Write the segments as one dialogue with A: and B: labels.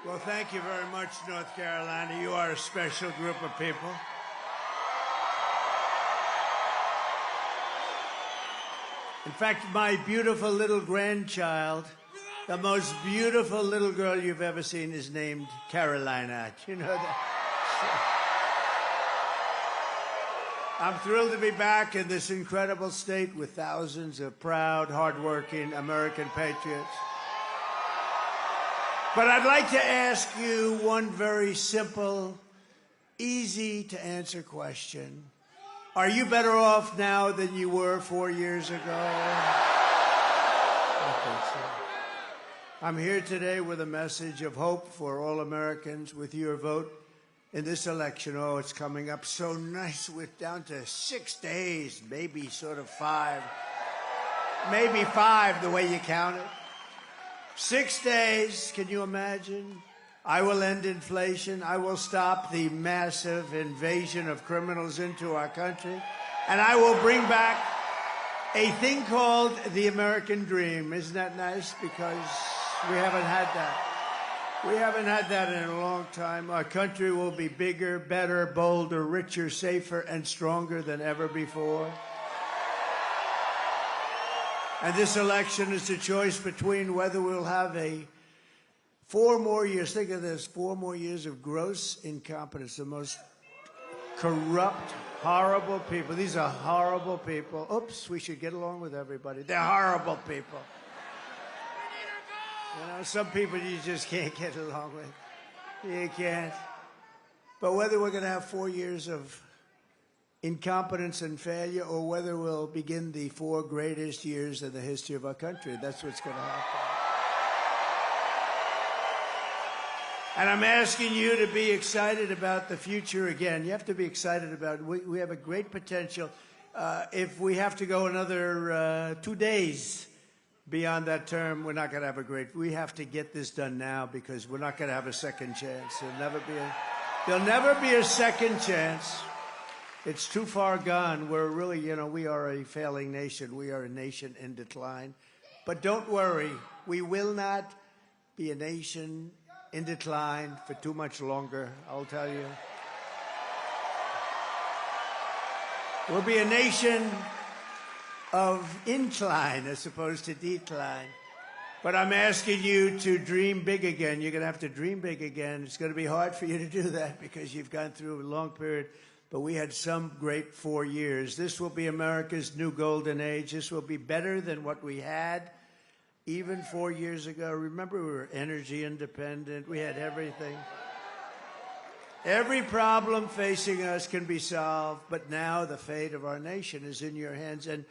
A: Well, thank you very much, North Carolina. You are a special group of people. In fact, my beautiful little grandchild, the most beautiful little girl you've ever seen, is named Carolina. Do you know that? I'm thrilled to be back in this incredible state with thousands of proud, hardworking American patriots. But I'd like to ask you one very simple, easy to answer question. Are you better off now than you were 4 years ago? I think so. I'm here today with a message of hope for all Americans with your vote in this election. Oh, it's coming up so nice. We're down to 6 days, maybe sort of 5. Maybe 5 the way you count it. 6 days, can you imagine? I will end inflation. I will stop the massive invasion of criminals into our country. And I will bring back a thing called the American dream. Isn't that nice? Because we haven't had that. We haven't had that in a long time. Our country will be bigger, better, bolder, richer, safer, and stronger than ever before. And this election is a choice between whether we'll have 4 more years, think of this, 4 more years of gross incompetence, the most corrupt, horrible people. These are horrible people. Oops, we should get along with everybody. They're horrible people. You know, some people you just can't get along with. You can't. But whether we're going to have 4 years of incompetence and failure, or whether we'll begin the 4 greatest years in the history of our country, that's what's going to happen. And I'm asking you to be excited about the future again. You have to be excited about it. We have a great potential. If we have to go another 2 days beyond that term, we're not going to have a great... We have to get this done now because we're not going to have a second chance. There'll never be a second chance. It's too far gone. We're really, we are a failing nation. We are a nation in decline. But don't worry. We will not be a nation in decline for too much longer, I'll tell you. We'll be a nation of incline as opposed to decline. But I'm asking you to dream big again. You're going to have to dream big again. It's going to be hard for you to do that because you've gone through a long period. But we had some great 4 years. This will be America's new golden age. This will be better than what we had even 4 years ago. Remember, we were energy independent. We had everything. Every problem facing us can be solved, but now the fate of our nation is in your hands. And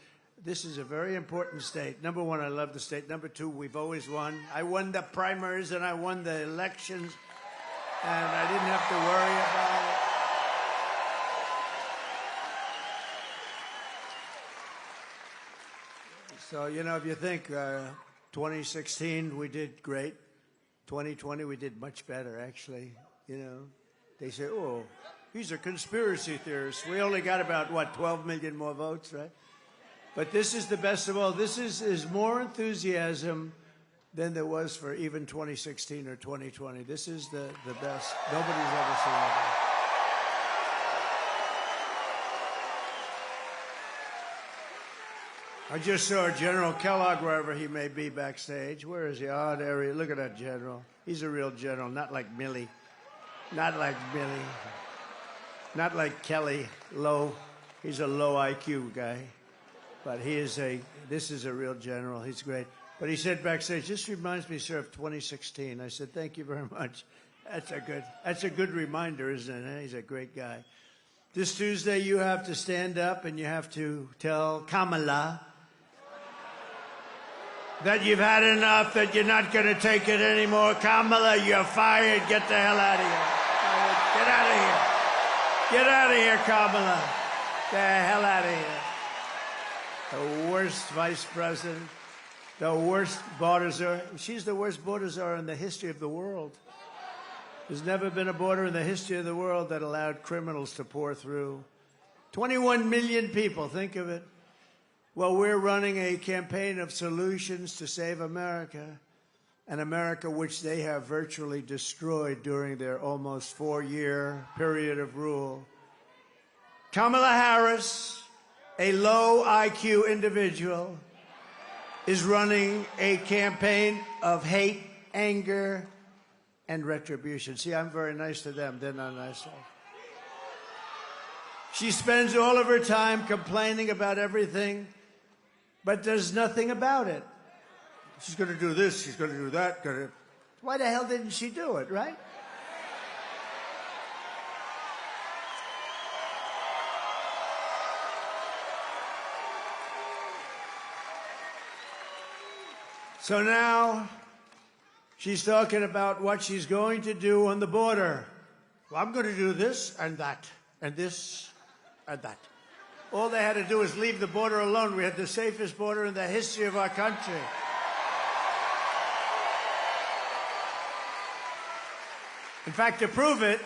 A: this is a very important state. Number one, I love the state. Number two, we've always won. I won the primaries and I won the elections, and I didn't have to worry about it. So, if you think 2016, we did great. 2020, we did much better, actually. They say, oh, he's a conspiracy theorist. We only got about, 12 million more votes, right? But this is the best of all. This is more enthusiasm than there was for even 2016 or 2020. This is the best. Nobody's ever seen it. I just saw General Kellogg, wherever he may be backstage. Where is he? Oh, there he is. Look at that general. He's a real general, not like Millie. Not like Millie. Not like Kelly, low. He's a low IQ guy. But this is a real general. He's great. But he said backstage, this reminds me, sir, of 2016. I said, thank you very much. That's a good reminder, isn't it? He's a great guy. This Tuesday, you have to stand up and you have to tell Kamala that you've had enough, that you're not going to take it anymore. Kamala, you're fired. Get the hell out of here. Get out of here. Get out of here, Kamala. Get the hell out of here. The worst vice president, the worst border czar. She's the worst border czar in the history of the world. There's never been a border in the history of the world that allowed criminals to pour through. 21 million people, think of it. Well, we're running a campaign of solutions to save America. an America which they have virtually destroyed during their almost 4-year period of rule. Kamala Harris, a low IQ individual, is running a campaign of hate, anger, and retribution. See, I'm very nice to them. They're not nice to us. She spends all of her time complaining about everything, but does nothing about it. She's going to do this, she's going to do that. Why the hell didn't she do it, right? So now she's talking about what she's going to do on the border. Well, I'm going to do this and that, and this and that. All they had to do was leave the border alone. We had the safest border in the history of our country. In fact, to prove it,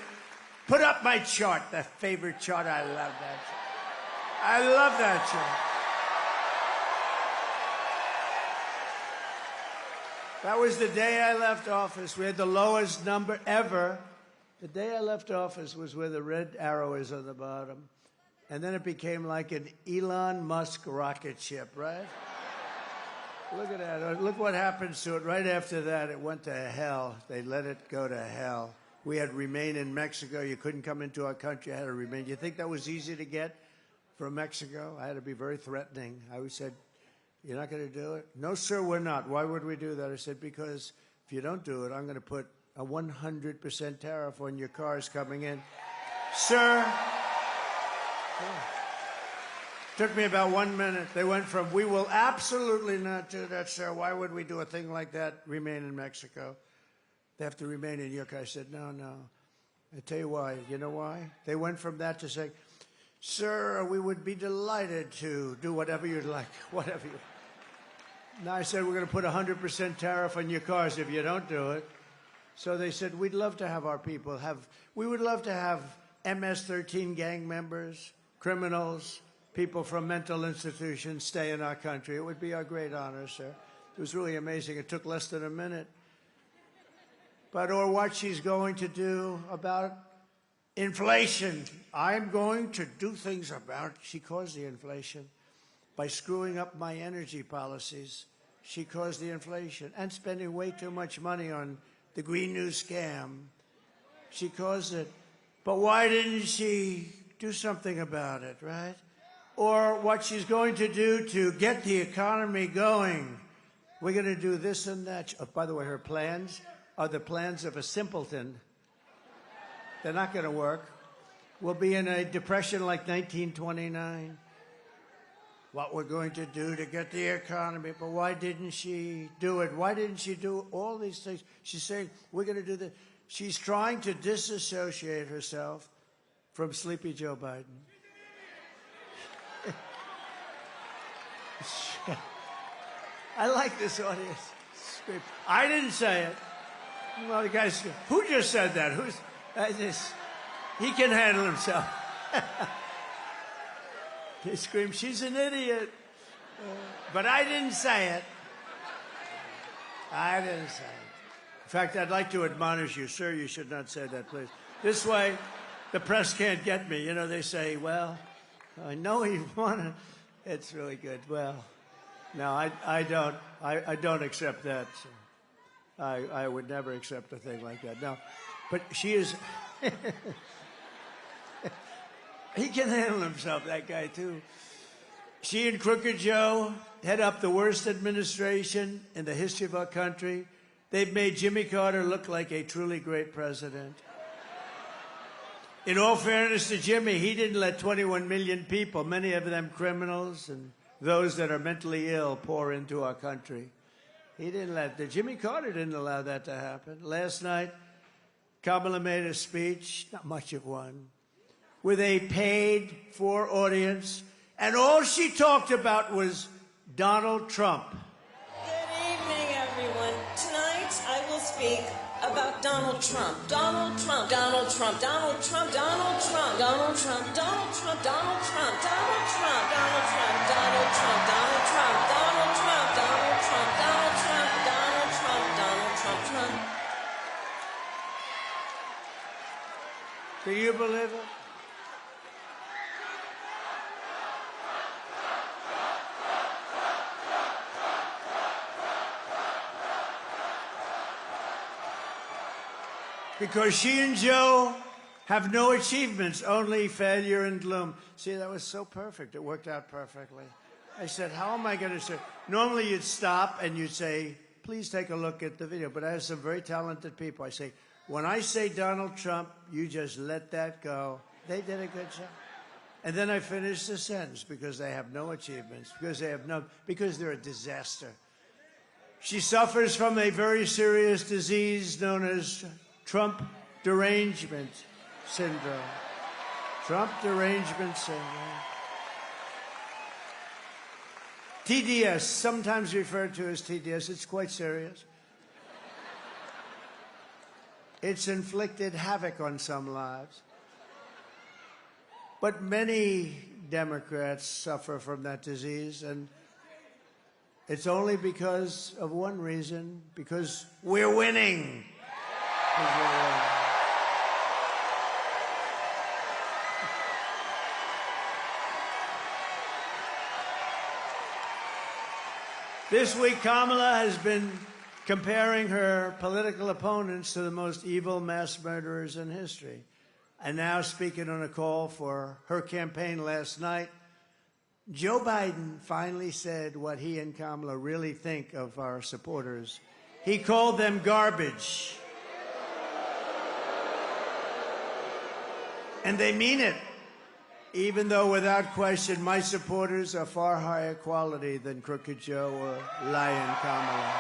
A: put up my chart, that favorite chart. I love that chart. I love that chart. That was the day I left office. We had the lowest number ever. The day I left office was where the red arrow is on the bottom. And then it became like an Elon Musk rocket ship, right? Look at that. Look what happens to it. Right after that, it went to hell. They let it go to hell. We had remain in Mexico. You couldn't come into our country. I had to remain. You think that was easy to get from Mexico? I had to be very threatening. I always said, you're not going to do it? No, sir, we're not. Why would we do that? I said, because if you don't do it, I'm going to put a 100% tariff on your cars coming in. Sir, took me about 1 minute. They went from, we will absolutely not do that, sir. Why would we do a thing like that? Remain in Mexico. They have to remain in your country. I said, no, no. I tell you why. You know why? They went from that to saying, sir, we would be delighted to do whatever you'd like, whatever you. Now I said, we're going to put a 100% tariff on your cars if you don't do it. So they said, we'd love to have our people we would love to have MS-13 gang members, criminals, people from mental institutions stay in our country. It would be our great honor, sir. It was really amazing. It took less than a minute. But, or what she's going to do about inflation. I'm going to do things about, she caused the inflation. By screwing up my energy policies, she caused the inflation. And spending way too much money on the Green New scam. She caused it. But why didn't she do something about it, right? Or what she's going to do to get the economy going. We're going to do this and that. Oh, by the way, her plans are the plans of a simpleton. They're not going to work. We'll be in a depression like 1929. What we're going to do to get the economy. But why didn't she do it? Why didn't she do all these things? She's saying, we're going to do this. She's trying to disassociate herself from Sleepy Joe Biden. I like this audience. Scream. I didn't say it. Well, the guys, who just said that? He can handle himself. They scream, she's an idiot. But I didn't say it. I didn't say it. In fact, I'd like to admonish you, sir, you should not say that, please. This way, the press can't get me. You know, they say, well, I know you want to. It's really good. Well, no, I don't accept that. I would never accept a thing like that. No, but she is. He can handle himself, that guy, too. She and Crooked Joe head up the worst administration in the history of our country. They've made Jimmy Carter look like a truly great president. In all fairness to Jimmy, he didn't let 21 million people, many of them criminals and those that are mentally ill, pour into our country. He didn't Jimmy Carter didn't allow that to happen. Last night, Kamala made a speech, not much of one, with a paid-for audience, and all she talked about was Donald Trump.
B: Good evening, everyone. Tonight, I will speak about Donald Trump. Donald Trump. Donald Trump. Donald Trump. Donald Trump. Donald Trump. Donald Trump. Donald Trump. Donald Trump. Donald Trump. Donald Trump. Donald Trump. Donald Trump. Donald Trump. Donald Trump. Donald Trump. Donald
A: Can you believe it? Because she and Joe have no achievements, only failure and gloom. See, that was so perfect. It worked out perfectly. I said, how am I going to say? Normally you'd stop and you'd say, please take a look at the video. But I have some very talented people. I say, when I say Donald Trump, you just let that go. They did a good job. And then I finish the sentence because they have no achievements, because they're a disaster. She suffers from a very serious disease known as Trump derangement syndrome. Trump derangement syndrome. TDS, sometimes referred to as TDS, it's quite serious. It's inflicted havoc on some lives. But many Democrats suffer from that disease, and it's only because of one reason, because we're winning. This week, Kamala has been comparing her political opponents to the most evil mass murderers in history. And now, speaking on a call for her campaign last night, Joe Biden finally said what he and Kamala really think of our supporters. He called them garbage. And they mean it, even though, without question, my supporters are far higher quality than Crooked Joe or Lying Kamala.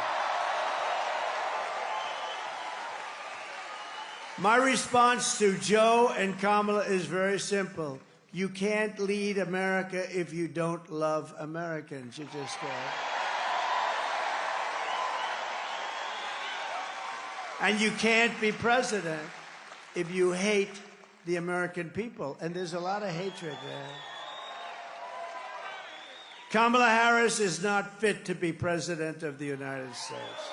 A: My response to Joe and Kamala is very simple. You can't lead America if you don't love Americans. You just can't. And you can't be president if you hate the American people. And there's a lot of hatred there. Kamala Harris is not fit to be president of the United States.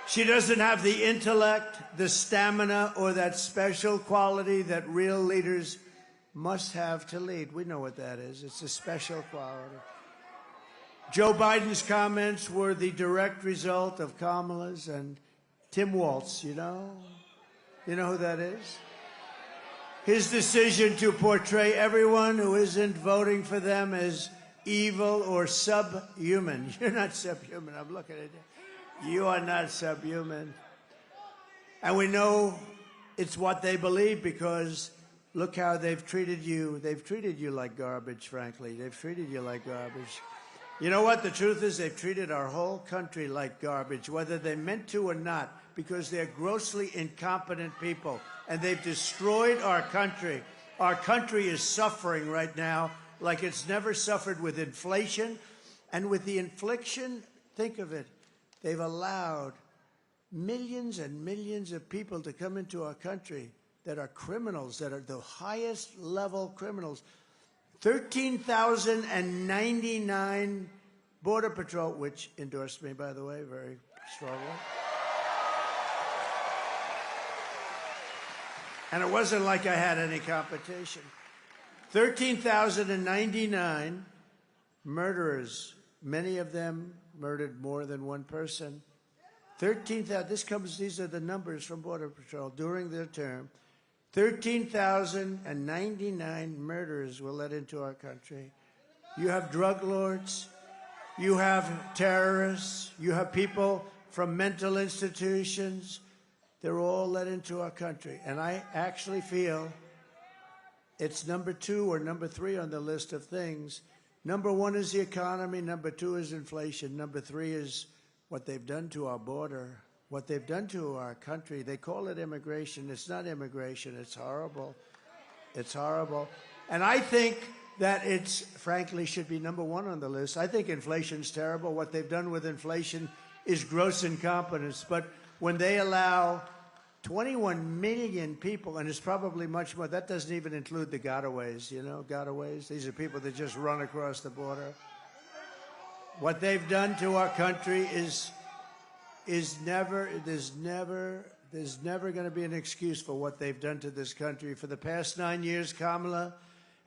A: She doesn't have the intellect, the stamina, or that special quality that real leaders must have to lead. We know what that is. It's a special quality. Joe Biden's comments were the direct result of Kamala's and Tim Walz, you know? You know who that is? His decision to portray everyone who isn't voting for them as evil or subhuman. You're not subhuman. I'm looking at you. You are not subhuman. And we know it's what they believe because look how they've treated you. They've treated you like garbage, frankly. They've treated you like garbage. You know what? The truth is they've treated our whole country like garbage, whether they meant to or not, because they're grossly incompetent people. And they've destroyed our country. Our country is suffering right now like it's never suffered with inflation. And with the infliction, think of it, they've allowed millions and millions of people to come into our country that are criminals, that are the highest level criminals. 13,099 Border Patrol, which endorsed me, by the way, very strongly. And it wasn't like I had any competition. 13,099 murderers, many of them murdered more than one person. 13,000, these are the numbers from Border Patrol during their term. 13,099 murders were let into our country. You have drug lords, you have terrorists, you have people from mental institutions. They're all let into our country. And I actually feel it's number 2 or number 3 on the list of things. Number 1 is the economy. Number 2 is inflation. Number 3 is what they've done to our border, what they've done to our country. They call it immigration. It's not immigration. It's horrible. It's horrible. And I think that it's, frankly, should be number 1 on the list. I think inflation's terrible. What they've done with inflation is gross incompetence. But when they allow 21 million people, and it's probably much more, that doesn't even include the gotaways, you know, gotaways. These are people that just run across the border. What they've done to our country is never, there's never There's never going to be an excuse for what they've done to this country. For the past 9 years, Kamala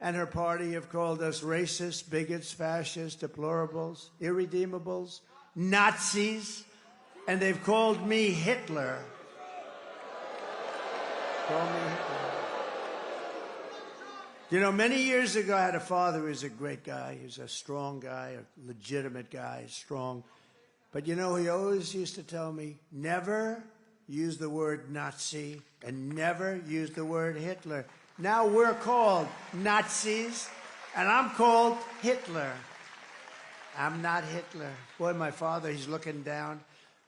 A: and her party have called us racists, bigots, fascists, deplorables, irredeemables, Nazis, and they've called me Hitler. Call me Hitler. You know, many years ago, I had a father who was a great guy. He was a strong guy, a legitimate guy, strong. But, you know, he always used to tell me, never use the word Nazi and never use the word Hitler. Now we're called Nazis, and I'm called Hitler. I'm not Hitler. Boy, my father, he's looking down.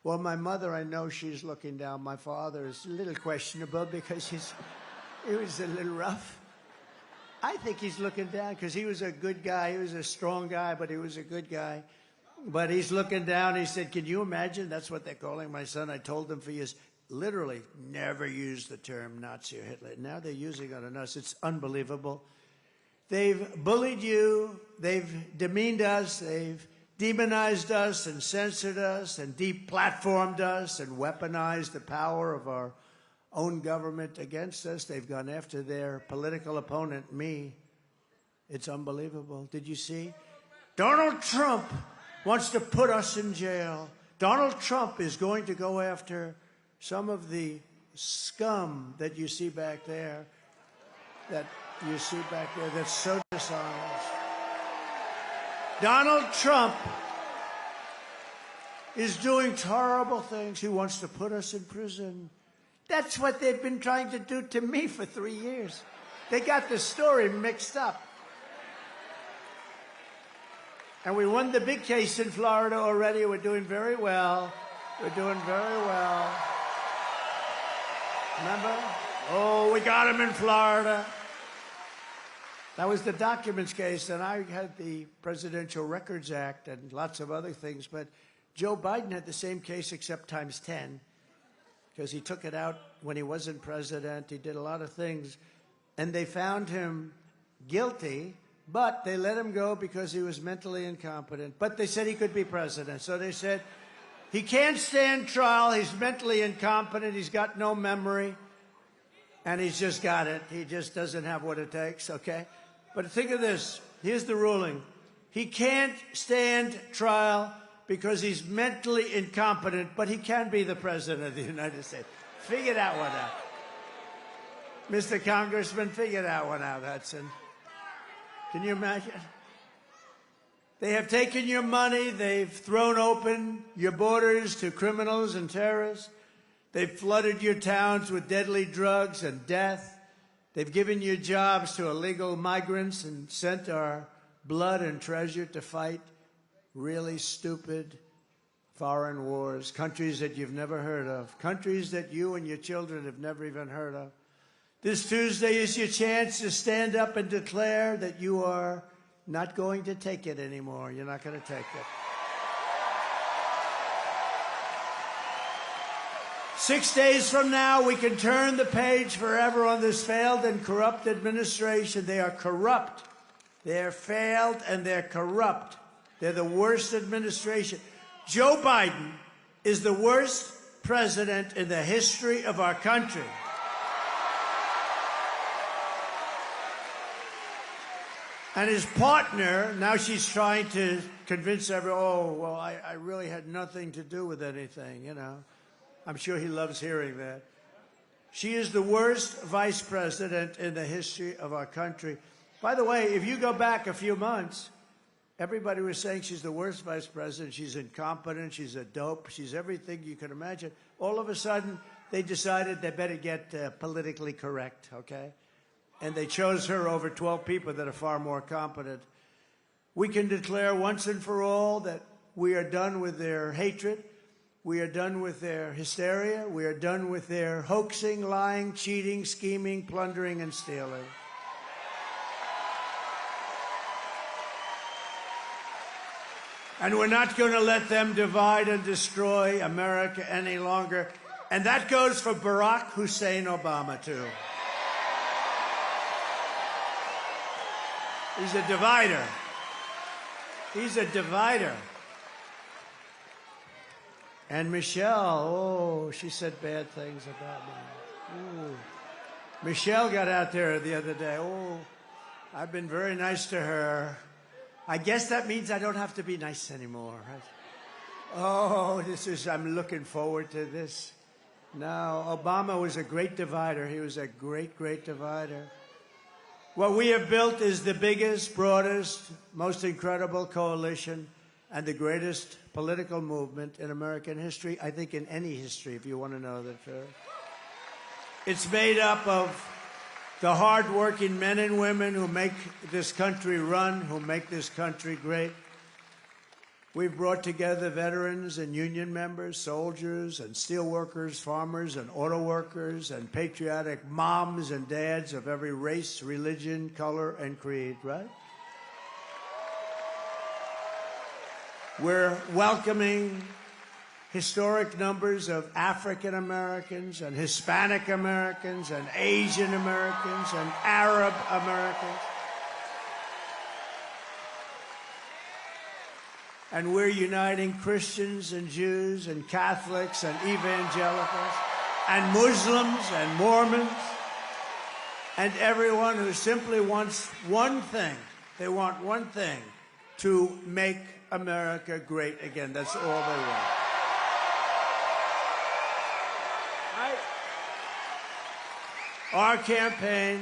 A: Well, my mother, I know she's looking down. My father is a little questionable because he was a little rough. I think he's looking down because he was a good guy. He was a strong guy, but he was a good guy. But he's looking down. He said, can you imagine? That's what they're calling my son. I told him for years, literally, never use the term Nazi or Hitler. Now they're using it on us. It's unbelievable. They've bullied you. They've demeaned us. They've demonized us and censored us and deplatformed us and weaponized the power of our own government against us. They've gone after their political opponent, me. It's unbelievable. Did you see? Donald Trump wants to put us in jail. Donald Trump is going to go after some of the scum that you see back there, that's so dishonest. Donald Trump is doing horrible things. He wants to put us in prison. That's what they've been trying to do to me for 3 years. They got the story mixed up. And we won the big case in Florida already. We're doing very well. We're doing very well. Remember? Oh, we got him in Florida. That was the documents case, and I had the Presidential Records Act and lots of other things. But Joe Biden had the same case except times 10. Because he took it out when he wasn't president. He did a lot of things. And they found him guilty, but they let him go because he was mentally incompetent. But they said he could be president. So they said, he can't stand trial. He's mentally incompetent. He's got no memory. And he's just got it. He just doesn't have what it takes, okay? But think of this. Here's the ruling. He can't stand trial because he's mentally incompetent, but he can be the president of the United States. Figure that one out. Mr. Congressman, figure that one out, Hudson. Can you imagine? They have taken your money. They've thrown open your borders to criminals and terrorists. They've flooded your towns with deadly drugs and death. They've given you jobs to illegal migrants and sent our blood and treasure to fight really stupid foreign wars, countries that you've never heard of, countries that you and your children have never even heard of. This Tuesday is your chance to stand up and declare that you are not going to take it anymore. You're not going to take it. 6 days from now, we can turn the page forever on this failed and corrupt administration. They are corrupt. They're failed and they're corrupt. They're the worst administration. Joe Biden is the worst president in the history of our country. And his partner, now she's trying to convince everyone, oh, well, I really had nothing to do with anything, you know. I'm sure he loves hearing that. She is the worst vice president in the history of our country. By the way, if you go back a few months, everybody was saying she's the worst vice president. She's incompetent. She's a dope. She's everything you can imagine. All of a sudden, they decided they better get politically correct, okay? And they chose her over 12 people that are far more competent. We can declare once and for all that we are done with their hatred. We are done with their hysteria. We are done with their hoaxing, lying, cheating, scheming, plundering, and stealing. And we're not going to let them divide and destroy America any longer. And that goes for Barack Hussein Obama, too. He's a divider. He's a divider. And Michelle, oh, she said bad things about me. Ooh. Michelle got out there the other day. Oh, I've been very nice to her. I guess that means I don't have to be nice anymore, right? Oh, I'm looking forward to this. No, Obama was a great divider. He was a great, great divider. What we have built is the biggest, broadest, most incredible coalition and the greatest political movement in American history, I think in any history, if you want to know the truth. It's made up of the hard-working men and women who make this country run, who make this country great. We've brought together veterans and union members, soldiers and steel workers, farmers and auto workers, and patriotic moms and dads of every race, religion, color, and creed, right? We're welcoming historic numbers of African Americans and Hispanic Americans and Asian Americans and Arab Americans. And we're uniting Christians and Jews and Catholics and evangelicals and Muslims and Mormons and everyone who simply wants one thing. They want one thing, to make America great again. That's all they want. Right? Our campaign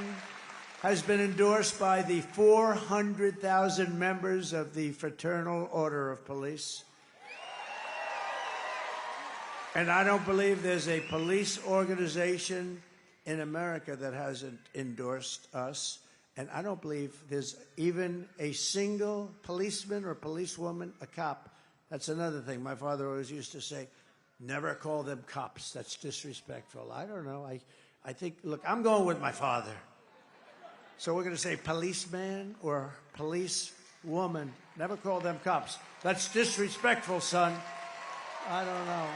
A: has been endorsed by the 400,000 members of the Fraternal Order of Police. And I don't believe there's a police organization in America that hasn't endorsed us. And I don't believe there's even a single policeman or policewoman, a cop. That's another thing. My father always used to say, never call them cops. That's disrespectful. I don't know. I think, look, I'm going with my father. So we're going to say policeman or policewoman. Never call them cops. That's disrespectful, son. I don't know.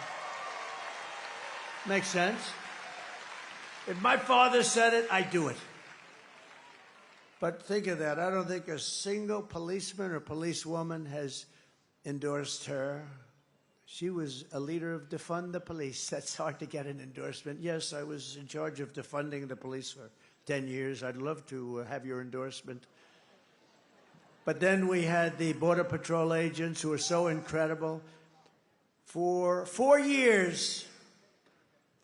A: Makes sense? If my father said it, I do it. But think of that. I don't think a single policeman or policewoman has endorsed her. She was a leader of defund the police. That's hard to get an endorsement. Yes, I was in charge of defunding the police for 10 years. I'd love to have your endorsement. But then we had the Border Patrol agents who are so incredible. For 4 years,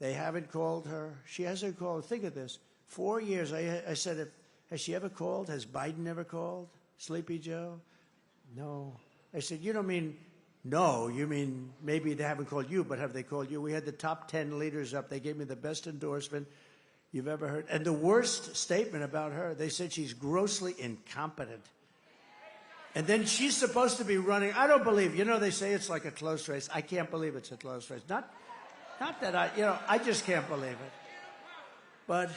A: they haven't called her. She hasn't called. Think of this. 4 years. I said, has she ever called? Has Biden ever called? Sleepy Joe? No. I said, you don't mean no. You mean maybe they haven't called you, but have they called you? We had the top 10 leaders up. They gave me the best endorsement you've ever heard. And the worst statement about her, they said she's grossly incompetent. And then she's supposed to be running. I don't believe, they say it's like a close race. I can't believe it's a close race. Not that I just can't believe it. But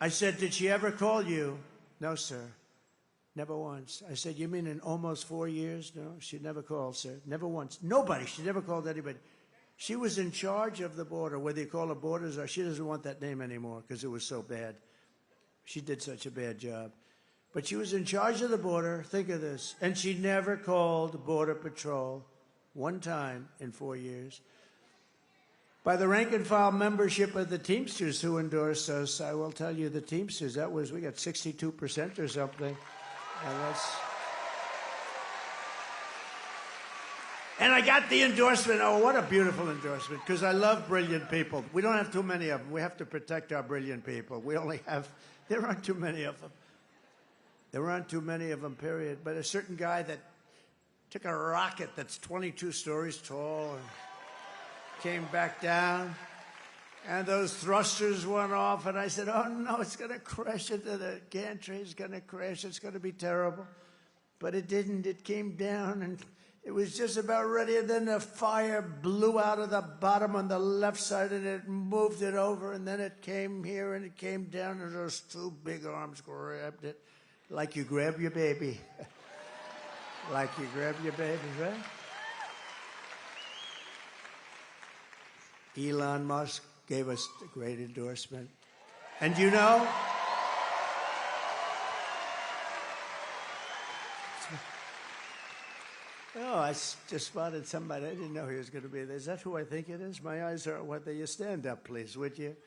A: I said, did she ever call you? No, sir. Never once. I said, you mean in almost 4 years? No, she never called, sir. Never once. Nobody. She never called anybody. She was in charge of the border, whether you call her borders or she doesn't want that name anymore because it was so bad. She did such a bad job. But she was in charge of the border. Think of this. And she never called Border Patrol one time in 4 years. By the rank and file membership of the Teamsters who endorsed us, I will tell you the Teamsters, we got 62% or something. And I got the endorsement. Oh, what a beautiful endorsement, because I love brilliant people. We don't have too many of them. We have to protect our brilliant people. There aren't too many of them. There aren't too many of them, period. But a certain guy that took a rocket that's 22 stories tall and came back down, and those thrusters went off, and I said, oh, no, it's going to crash into the gantry. It's going to crash. It's going to be terrible. But it didn't. It came down, and it was just about ready, and then the fire blew out of the bottom on the left side, and it moved it over, and then it came here, and it came down, and those two big arms grabbed it, like you grab your baby. Like you grab your baby, right? Elon Musk gave us a great endorsement. And Oh, just spotted somebody. I didn't know he was going to be there. Is that who I think it is? My eyes are what they. You stand up, please, would you?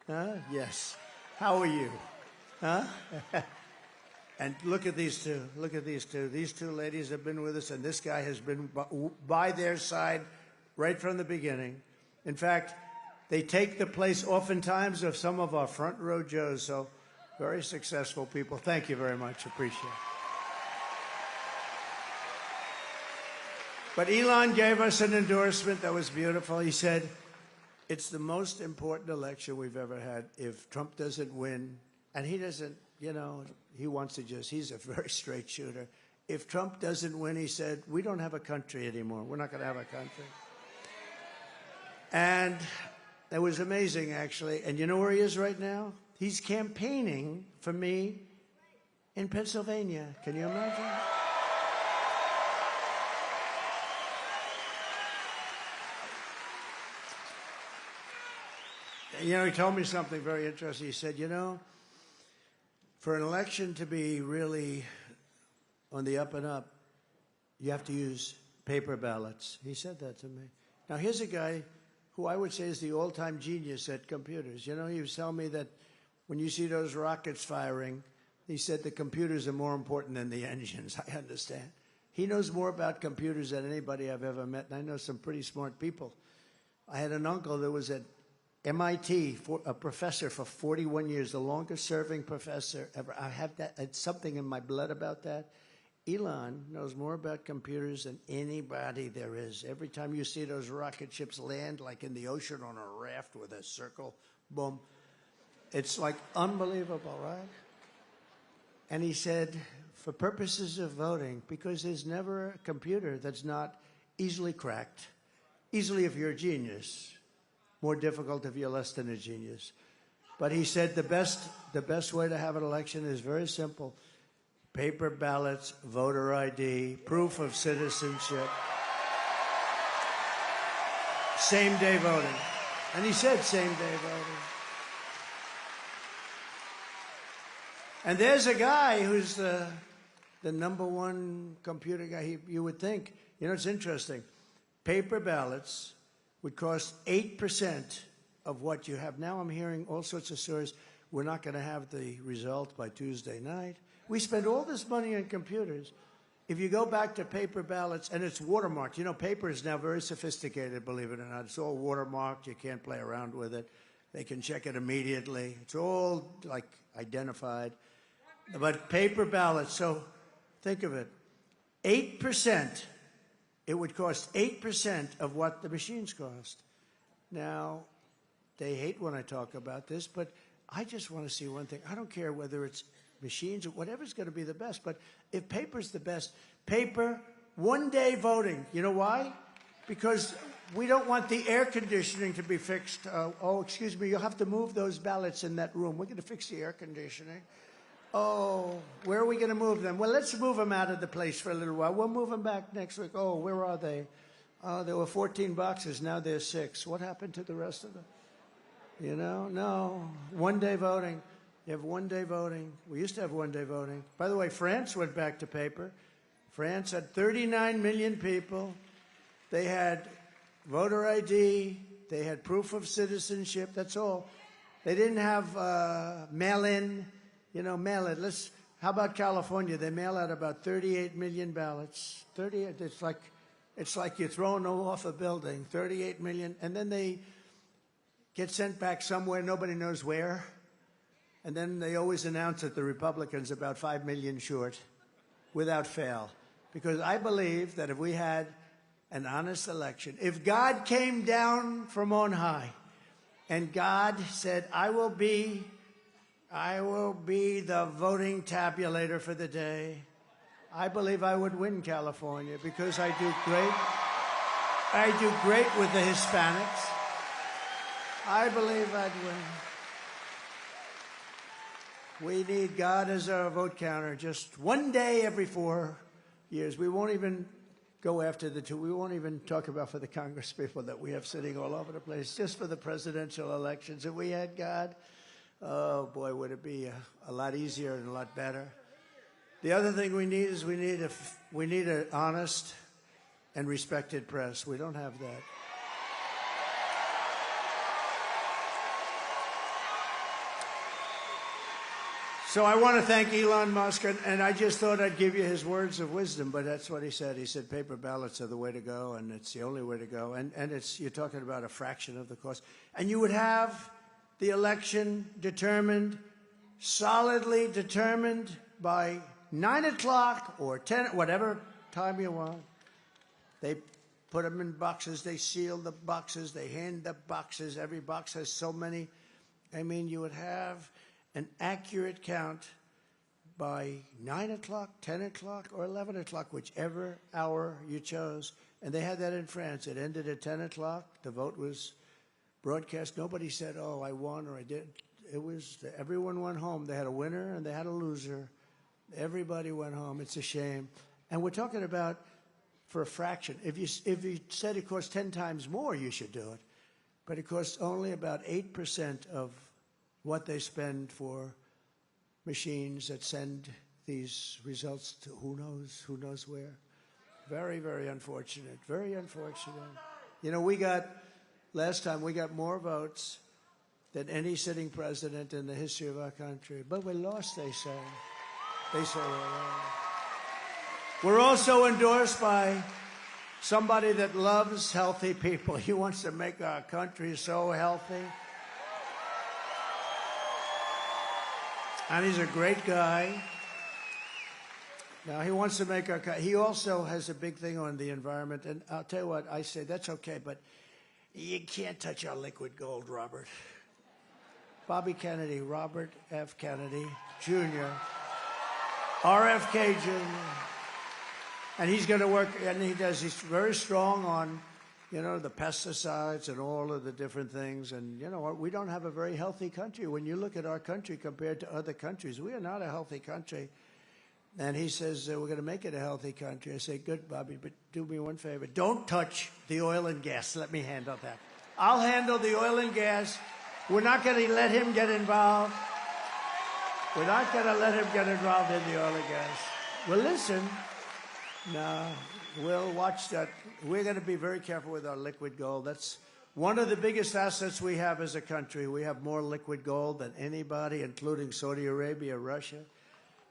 A: Huh? Yes. How are you? Huh? And look at these two. Look at these two. These two ladies have been with us, and this guy has been by their side right from the beginning. In fact, they take the place oftentimes of some of our front row Joes. So very successful people. Thank you very much. Appreciate it. But Elon gave us an endorsement that was beautiful. He said, it's the most important election we've ever had. If Trump doesn't win, and he doesn't, you know, he wants to he's a very straight shooter. If Trump doesn't win, he said, we don't have a country anymore. We're not going to have a country. And it was amazing, actually. And you know where he is right now? He's campaigning for me in Pennsylvania. Can you imagine? You know, he told me something very interesting. He said, you know, for an election to be really on the up and up, you have to use paper ballots. He said that to me. Now, here's a guy who I would say is the all-time genius at computers. You know, he was telling me that when you see those rockets firing, he said the computers are more important than the engines. I understand. He knows more about computers than anybody I've ever met, and I know some pretty smart people. I had an uncle that was at MIT, a professor for 41 years, the longest-serving professor ever. I have that. It's something in my blood about that. Elon knows more about computers than anybody there is. Every time you see those rocket ships land, like in the ocean on a raft with a circle, boom, it's like unbelievable, right? And he said, for purposes of voting, because there's never a computer that's not easily cracked, easily if you're a genius, more difficult if you're less than a genius. But he said the best way to have an election is very simple. Paper ballots, voter ID, proof of citizenship, same-day voting. And he said same-day voting. And there's a guy who's the #1 computer guy. You would think, you know, it's interesting. Paper ballots would cost 8% of what you have. Now I'm hearing all sorts of stories. We're not going to have the result by Tuesday night. We spend all this money on computers. If you go back to paper ballots, and it's watermarked. You know, paper is now very sophisticated, believe it or not. It's all watermarked. You can't play around with it. They can check it immediately. It's all, like, identified. But paper ballots, so think of it. 8%. It would cost 8% of what the machines cost. Now, they hate when I talk about this, but I just want to see one thing. I don't care whether it's machines or whatever's going to be the best, but if paper's the best, paper, one-day voting. You know why? Because we don't want the air conditioning to be fixed. Oh, excuse me, you'll have to move those ballots in that room. We're going to fix the air conditioning. Oh, where are we going to move them? Well, let's move them out of the place for a little while. We'll move them back next week. Oh, where are they? There were 14 boxes. Now there's 6. What happened to the rest of them? You know, no. One-day voting. You have one-day voting. We used to have one-day voting. By the way, France went back to paper. France had 39 million people. They had voter ID. They had proof of citizenship. That's all. They didn't have mail-in. You know, mail it. How about California? They mail out about 38 million ballots. 38. It's like you're throwing them off a building. 38 million, and then they get sent back somewhere. Nobody knows where. And then they always announce that the Republicans are about 5 million short, without fail. Because I believe that if we had an honest election, if God came down from on high, and God said, I will be the voting tabulator for the day, I believe I would win California because I do great with the Hispanics. I believe I'd win. We need God as our vote counter just one day every 4 years. We won't even go after the two. We won't even talk about for the Congress people that we have sitting all over the place, just for the presidential elections. If we had God, oh, boy, would it be a lot easier and a lot better. The other thing we need is we need an honest and respected press. We don't have that. So I want to thank Elon Musk, and I just thought I'd give you his words of wisdom, but that's what he said. He said paper ballots are the way to go, and it's the only way to go. And you're talking about a fraction of the cost. And you would have the election determined, solidly determined by 9 o'clock or 10, whatever time you want. They put them in boxes. They seal the boxes. They hand the boxes. Every box has so many. I mean, you would have an accurate count by 9 o'clock, 10 o'clock, or 11 o'clock, whichever hour you chose. And they had that in France. It ended at 10 o'clock. The vote was broadcast. Nobody said, oh, I won or I didn't. It was, everyone went home. They had a winner and they had a loser. Everybody went home. It's a shame. And we're talking about for a fraction. If you said it costs 10 times more, you should do it. But it costs only about 8% of what they spend for machines that send these results to who knows where. Very, very unfortunate. Very unfortunate. You know, last time we got more votes than any sitting president in the history of our country. But we lost, they say. They say we're wrong. We're also endorsed by somebody that loves healthy people. He wants to make our country so healthy. And he's a great guy. Now, he wants to make our country. He also has a big thing on the environment. And I'll tell you what, I say, that's okay, but you can't touch our liquid gold, Robert. Bobby Kennedy, Robert F. Kennedy, Jr., RFK Jr., and he's going to work, and he's very strong on, you know, the pesticides and all of the different things. And, you know what, we don't have a very healthy country. When you look at our country compared to other countries, we are not a healthy country. And he says, we're going to make it a healthy country. I say, good, Bobby, but do me one favor. Don't touch the oil and gas. Let me handle that. I'll handle the oil and gas. We're not going to let him get involved. We're not going to let him get involved in the oil and gas. Well, listen. No, we'll watch that. We're going to be very careful with our liquid gold. That's one of the biggest assets we have as a country. We have more liquid gold than anybody, including Saudi Arabia, Russia.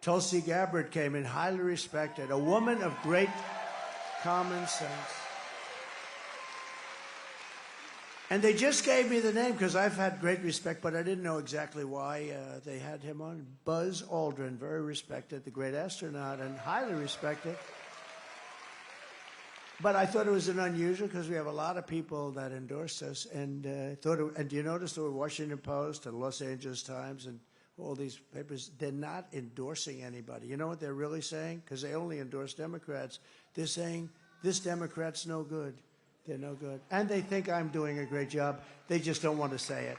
A: Tulsi Gabbard came in, highly respected, a woman of great common sense. And they just gave me the name because I've had great respect, but I didn't know exactly why they had him on. Buzz Aldrin, very respected, the great astronaut, and highly respected. But I thought it was an unusual because we have a lot of people that endorse us. And and do you notice the Washington Post and Los Angeles Times and all these papers, they're not endorsing anybody. You know what they're really saying? Because they only endorse Democrats. They're saying, this Democrat's no good. They're no good. And they think I'm doing a great job. They just don't want to say it.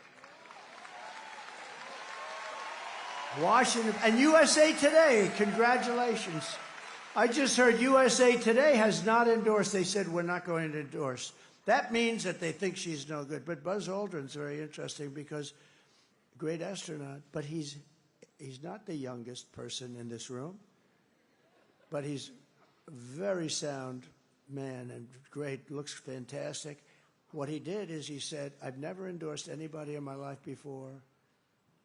A: Washington, and USA Today, congratulations. I just heard USA Today has not endorsed. They said, we're not going to endorse. That means that they think she's no good. But Buzz Aldrin's very interesting because great astronaut, but he's not the youngest person in this room, but he's a very sound man and great, looks fantastic. What he did is he said, I've never endorsed anybody in my life before,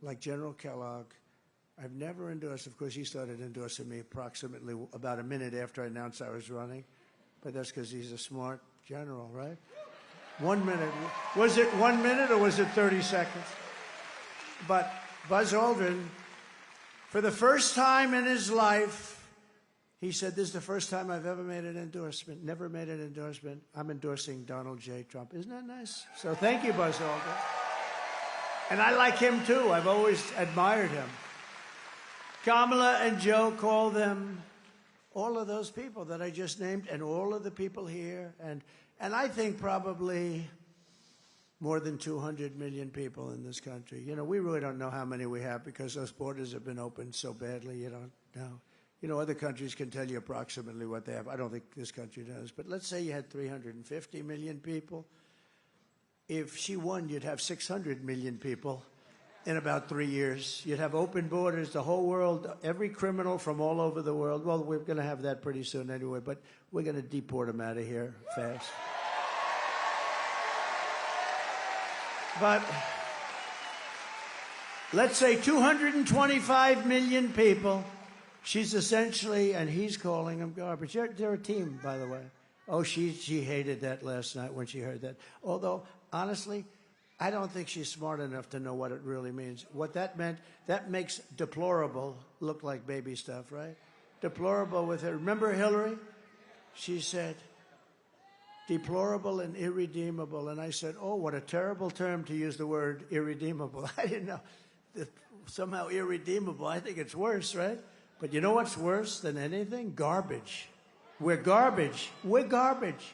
A: like General Kellogg. I've never endorsed, of course, he started endorsing me approximately about a minute after I announced I was running, but that's because he's a smart general, right? 1 minute. Was it 1 minute or was it 30 seconds? But Buzz Aldrin, for the first time in his life, he said, this is the first time I've ever made an endorsement, never made an endorsement. I'm endorsing Donald J. Trump. Isn't that nice? So thank you, Buzz Aldrin. And I like him, too. I've always admired him. Kamala and Joe call them all of those people that I just named and all of the people here. And I think probably more than 200 million people in this country. You know, we really don't know how many we have because those borders have been opened so badly, you don't know. You know, other countries can tell you approximately what they have. I don't think this country does. But let's say you had 350 million people. If she won, you'd have 600 million people. in about 3 years. You'd have open borders, the whole world, every criminal from all over the world. Well, we're going to have that pretty soon anyway, but we're going to deport them out of here fast. But let's say 225 million people. She's essentially, and he's calling them garbage. They're a team, by the way. Oh, she hated that last night when she heard that. Although, honestly, I don't think she's smart enough to know what it really means. What that meant, that makes deplorable look like baby stuff, right? Deplorable with her. Remember Hillary? She said, deplorable and irredeemable. And I said, oh, what a terrible term to use the word irredeemable. I didn't know. Somehow irredeemable. I think it's worse, right? But you know what's worse than anything? Garbage. We're garbage. We're garbage.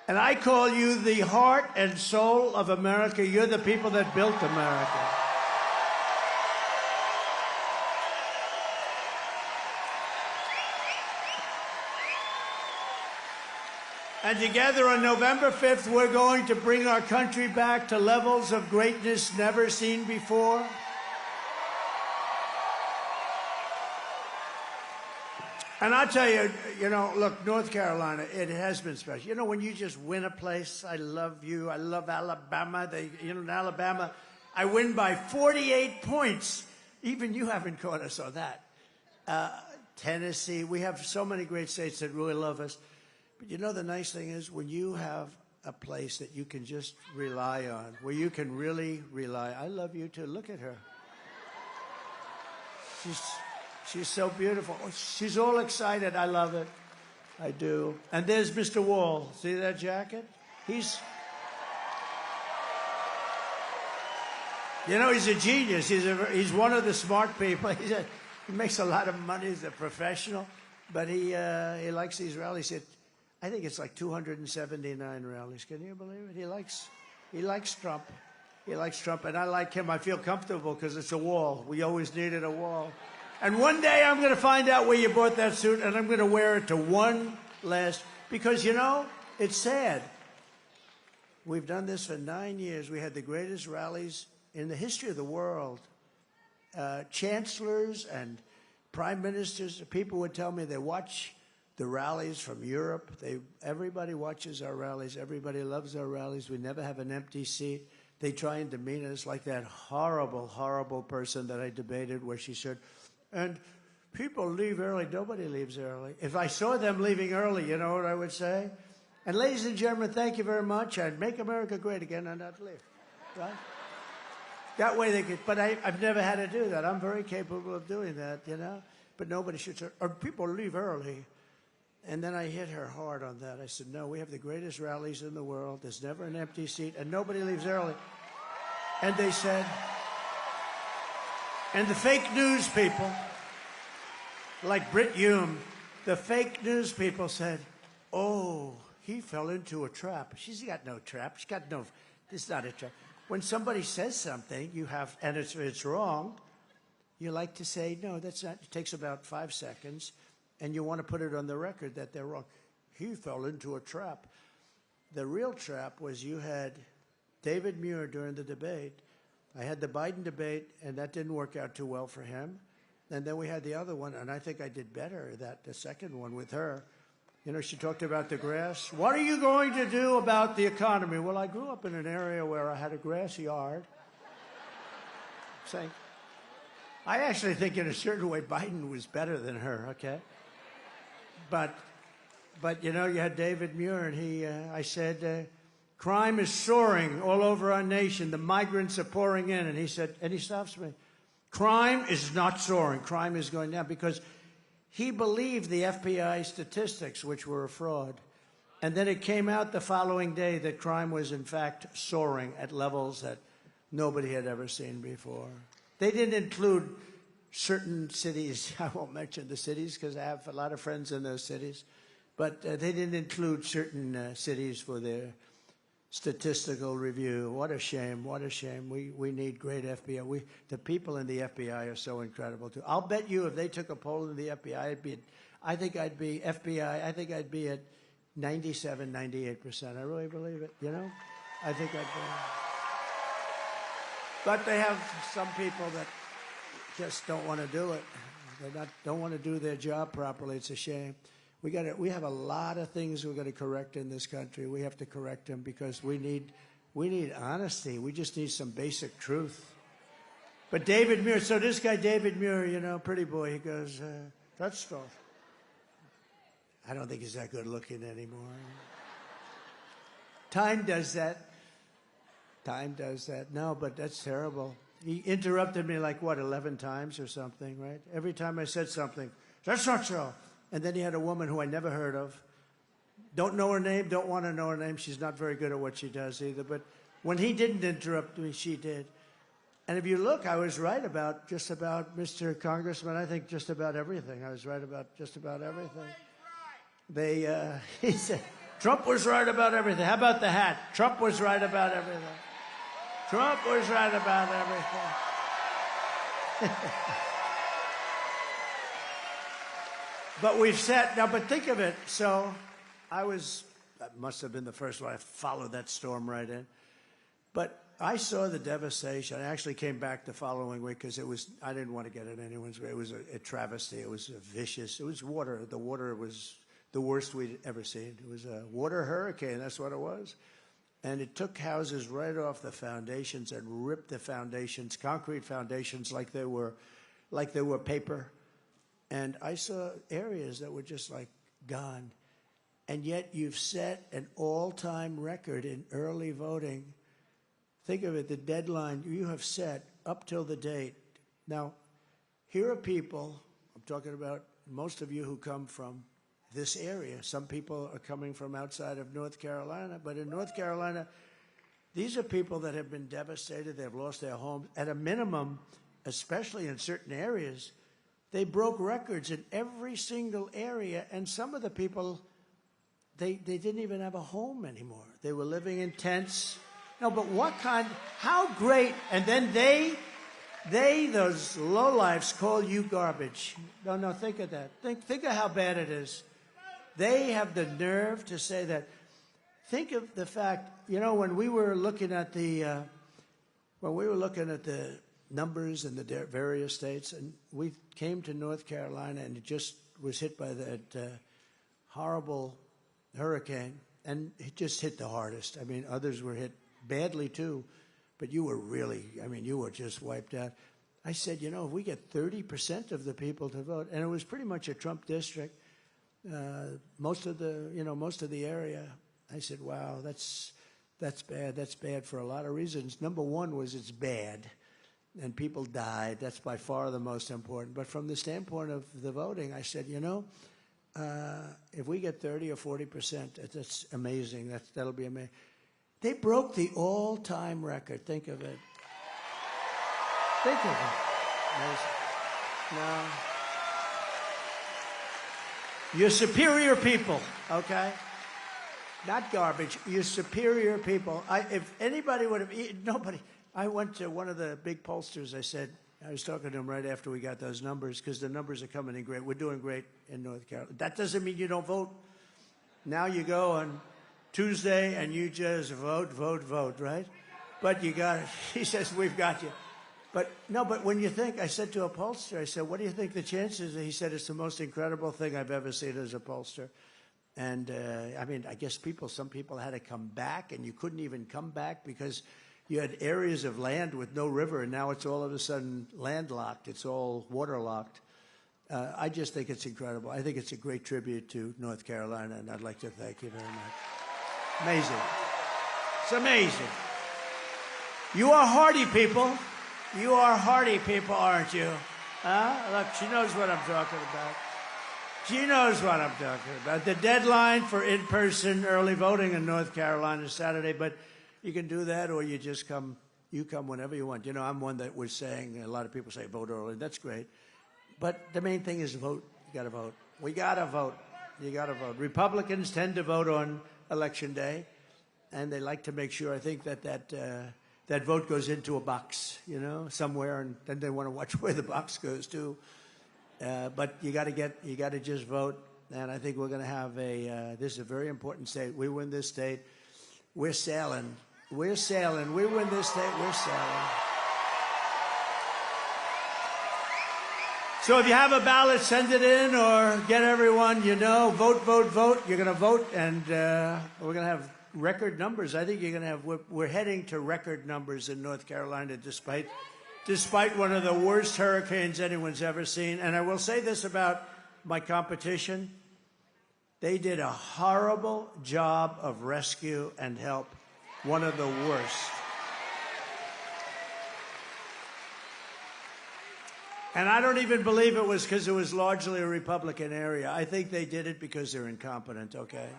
A: And I call you the heart and soul of America. You're the people that built America. And together on November 5th, we're going to bring our country back to levels of greatness never seen before. And I'll tell you, you know, look, North Carolina, it has been special. You know, when you just win a place, I love you. I love Alabama. In Alabama, I win by 48 points. Even you haven't caught us on that. Tennessee, we have so many great states that really love us. But you know, the nice thing is when you have a place that you can just rely on, where you can really rely. I love you too. Look at her. She's so beautiful. Oh, she's all excited. I love it. I do. And there's Mr. Wall. See that jacket? He's a genius. He's one of the smart people. He makes a lot of money. He's a professional. But he likes these rallies. I think it's like 279 rallies. Can you believe it? He likes Trump. He likes Trump. And I like him. I feel comfortable because it's a wall. We always needed a wall. And one day I'm going to find out where you bought that suit, and I'm going to wear it to one last, because, you know, it's sad. We've done this for 9 years. We had the greatest rallies in the history of the world. Chancellors and prime ministers, people would tell me they watch the rallies from Europe. Everybody watches our rallies. Everybody loves our rallies. We never have an empty seat. They try and demean us like that horrible, horrible person that I debated where she said, and people leave early. Nobody leaves early. If I saw them leaving early, you know what I would say? And ladies and gentlemen, thank you very much. I'd make America great again and I'd leave. Right? That way they could. But I've never had to do that. I'm very capable of doing that, you know. But nobody should say, or people leave early. And then I hit her hard on that. I said, no, we have the greatest rallies in the world. There's never an empty seat, and nobody leaves early. And they said, and the fake news people, like Brit Hume, the fake news people said, oh, he fell into a trap. She's got no trap. She's got no, this is not a trap. When somebody says something, you have, and it's wrong, you like to say, no, that's not, it takes about 5 seconds, and you want to put it on the record that they're wrong. He fell into a trap. The real trap was you had David Muir during the debate. I had the Biden debate, and that didn't work out too well for him. And then we had the other one, and I think I did better, the second one with her. You know, she talked about the grass. What are you going to do about the economy? Well, I grew up in an area where I had a grass yard. Saying, I actually think in a certain way Biden was better than her, okay? But you know, you had David Muir, and I said, crime is soaring all over our nation. The migrants are pouring in. And he said, and he stops me. Crime is not soaring. Crime is going down, because he believed the FBI statistics, which were a fraud. And then it came out the following day that crime was, in fact, soaring at levels that nobody had ever seen before. They didn't include certain cities. I won't mention the cities because I have a lot of friends in those cities. But they didn't include certain cities for their statistical review. What a shame. What a shame. We need great FBI. The people in the FBI are so incredible, too. I'll bet you if they took a poll in the FBI, I think I'd be at 97, 98%. I really believe it, you know? I think I'd be. But they have some people that just don't want to do it. Don't want to do their job properly. It's a shame. We have a lot of things we're going to correct in this country. We have to correct them because we need honesty. We just need some basic truth. But David Muir, so this guy David Muir, you know, pretty boy, he goes, that's stuff. I don't think he's that good looking anymore. Time does that. Time does that. No, but that's terrible. He interrupted me like, what, 11 times or something, right? Every time I said something, that's not so. And then he had a woman who I never heard of. Don't know her name, don't want to know her name. She's not very good at what she does either. But when he didn't interrupt me, she did. And if you look, I was right about just about Mr. Congressman. I think just about everything. I was right about just about everything. He said, Trump was right about everything. How about the hat? Trump was right about everything. Trump was right about everything. But we've set, now, but think of it. So I must have been the first one. I followed that storm right in. But I saw the devastation. I actually came back the following week because I didn't want to get in anyone's way. It was a travesty. It was vicious. It was water. The water was the worst we'd ever seen. It was a water hurricane. That's what it was. And it took houses right off the foundations and ripped the foundations, concrete foundations, like they were paper. And I saw areas that were just like gone. And yet you've set an all-time record in early voting. Think of it, the deadline you have set up till the date. Now, here are people, I'm talking about most of you who come from this area. Some people are coming from outside of North Carolina, but in North Carolina, these are people that have been devastated. They've lost their homes. At a minimum, especially in certain areas, they broke records in every single area, and some of the people, they didn't even have a home anymore. They were living in tents. No, but how great, and then those lowlifes call you garbage. No, think of that. Think of how bad it is. They have the nerve to say that. Think of the fact, you know, when we were looking at the numbers in the various states, and we came to North Carolina, and it just was hit by that horrible hurricane, and it just hit the hardest. I mean, others were hit badly too, but you were you were just wiped out. I said, you know, if we get 30% of the people to vote, and it was pretty much a Trump district, most of the area, I said, wow, that's bad. That's bad for a lot of reasons. Number one was it's bad, and people died. That's by far the most important. But from the standpoint of the voting, I said, you know, if we get 30 or 40%, that's amazing. That'll be amazing. They broke the all-time record. Think of it. Think of it. Amazing. No. You're superior people, okay? Not garbage. You're superior people. If anybody would have eaten, nobody. I went to one of the big pollsters. I was talking to him right after we got those numbers, because the numbers are coming in great. We're doing great in North Carolina. That doesn't mean you don't vote. Now you go on Tuesday and you just vote, right? But you got it. He says, we've got you. But when you think, I said to a pollster, I said, what do you think the chances? He said, it's the most incredible thing I've ever seen as a pollster. And I guess some people had to come back, and you couldn't even come back because you had areas of land with no river, and now it's all of a sudden landlocked. It's all waterlocked. I just think it's incredible. I think it's a great tribute to North Carolina, and I'd like to thank you very much. Amazing. It's amazing. You are hardy people. You are hardy people, aren't you? Look, she knows what I'm talking about. She knows what I'm talking about. The deadline for in-person early voting in North Carolina is Saturday, but you can do that, or you just come. You come whenever you want. You know, I'm one that was saying, a lot of people say vote early. That's great. But the main thing is vote. You got to vote. We got to vote. You got to vote. Republicans tend to vote on Election Day, and they like to make sure, I think, that vote goes into a box, you know, somewhere, and then they want to watch where the box goes to. But you got to just vote. And I think we're going to have this is a very important state. We win this state, we're sailing. We're sailing. We win this state, we're sailing. So if you have a ballot, send it in or get everyone you know. Vote, vote, vote. You're going to vote, and we're going to have record numbers. I think you're going to have, we're heading to record numbers in North Carolina despite one of the worst hurricanes anyone's ever seen. And I will say this about my competition. They did a horrible job of rescue and help. One of the worst. And I don't even believe it was because it was largely a Republican area. I think they did it because they're incompetent, okay?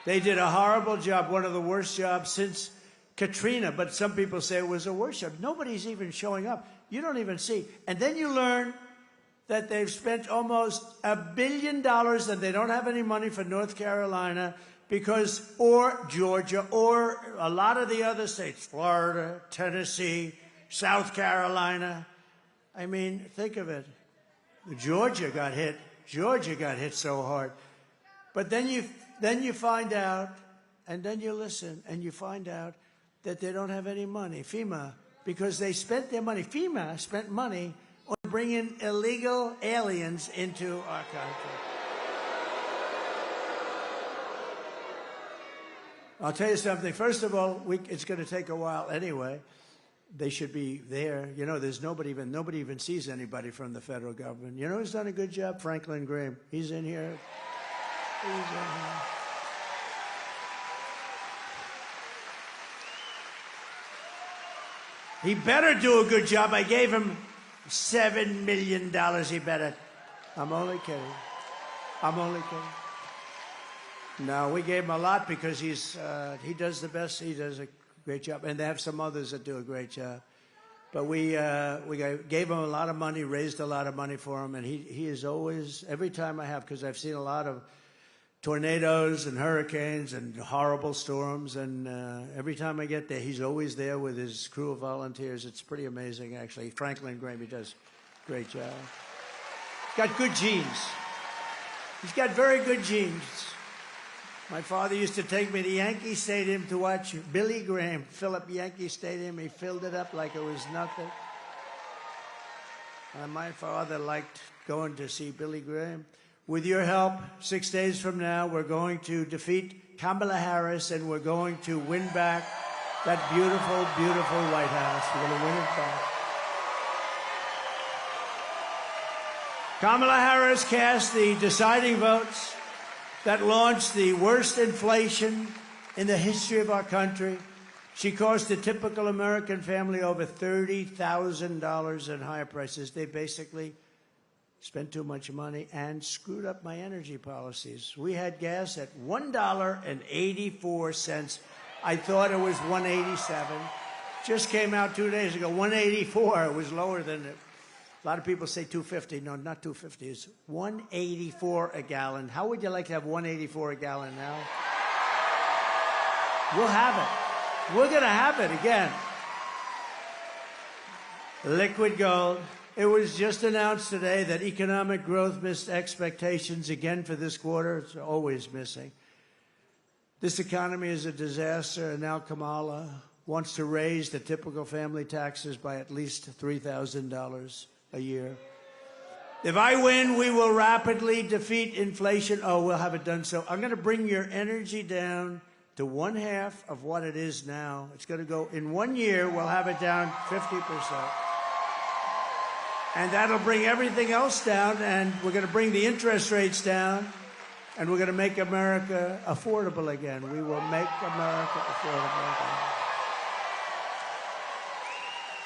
A: They did a horrible job, one of the worst jobs since Katrina, but some people say it was a worse job. Nobody's even showing up. You don't even see. And then you learn that they've spent almost $1 billion and they don't have any money for North Carolina because, or Georgia, or a lot of the other states, Florida, Tennessee, South Carolina. I mean, think of it. Georgia got hit. Georgia got hit so hard. But then you find out, and then you listen, and you find out that they don't have any money. FEMA, because they spent their money. FEMA spent money on bringing illegal aliens into our country. I'll tell you something. First of all, it's going to take a while anyway. They should be there. You know, there's nobody even sees anybody from the federal government. You know who's done a good job? Franklin Graham. He's in here. He's in here. He better do a good job. I gave him $7 million. He better. I'm only kidding. I'm only kidding. No, we gave him a lot because he does the best. He does a great job, and they have some others that do a great job. But we gave him a lot of money, raised a lot of money for him, and he is always, every time I have, because I've seen a lot of tornadoes and hurricanes and horrible storms, and every time I get there, he's always there with his crew of volunteers. It's pretty amazing, actually. Franklin Graham, he does a great job. He's got good genes. He's got very good genes. My father used to take me to Yankee Stadium to watch Billy Graham fill up Yankee Stadium. He filled it up like it was nothing. And my father liked going to see Billy Graham. With your help, 6 days from now, we're going to defeat Kamala Harris, and we're going to win back that beautiful, beautiful White House. We're going to win it back. Kamala Harris cast the deciding votes that launched the worst inflation in the history of our country. She cost a typical American family over $30,000 in higher prices. They basically spent too much money and screwed up my energy policies. We had gas at $1.84. I thought it was $1.87. Just came out 2 days ago, $1.84. It was lower than it. A lot of people say $2.50. No, not $2.50. It's $1.84 a gallon. How would you like to have $1.84 a gallon now? We'll have it. We're going to have it again. Liquid gold. It was just announced today that economic growth missed expectations again for this quarter. It's always missing. This economy is a disaster, and now Kamala wants to raise the typical family taxes by at least $3,000 a year. If I win, we will rapidly defeat inflation. Oh, we'll have it done so. I'm going to bring your energy down to 1/2 of what it is now. It's going to go, in 1 year, we'll have it down 50%. And that'll bring everything else down, and we're going to bring the interest rates down, and we're going to make America affordable again. We will make America affordable again.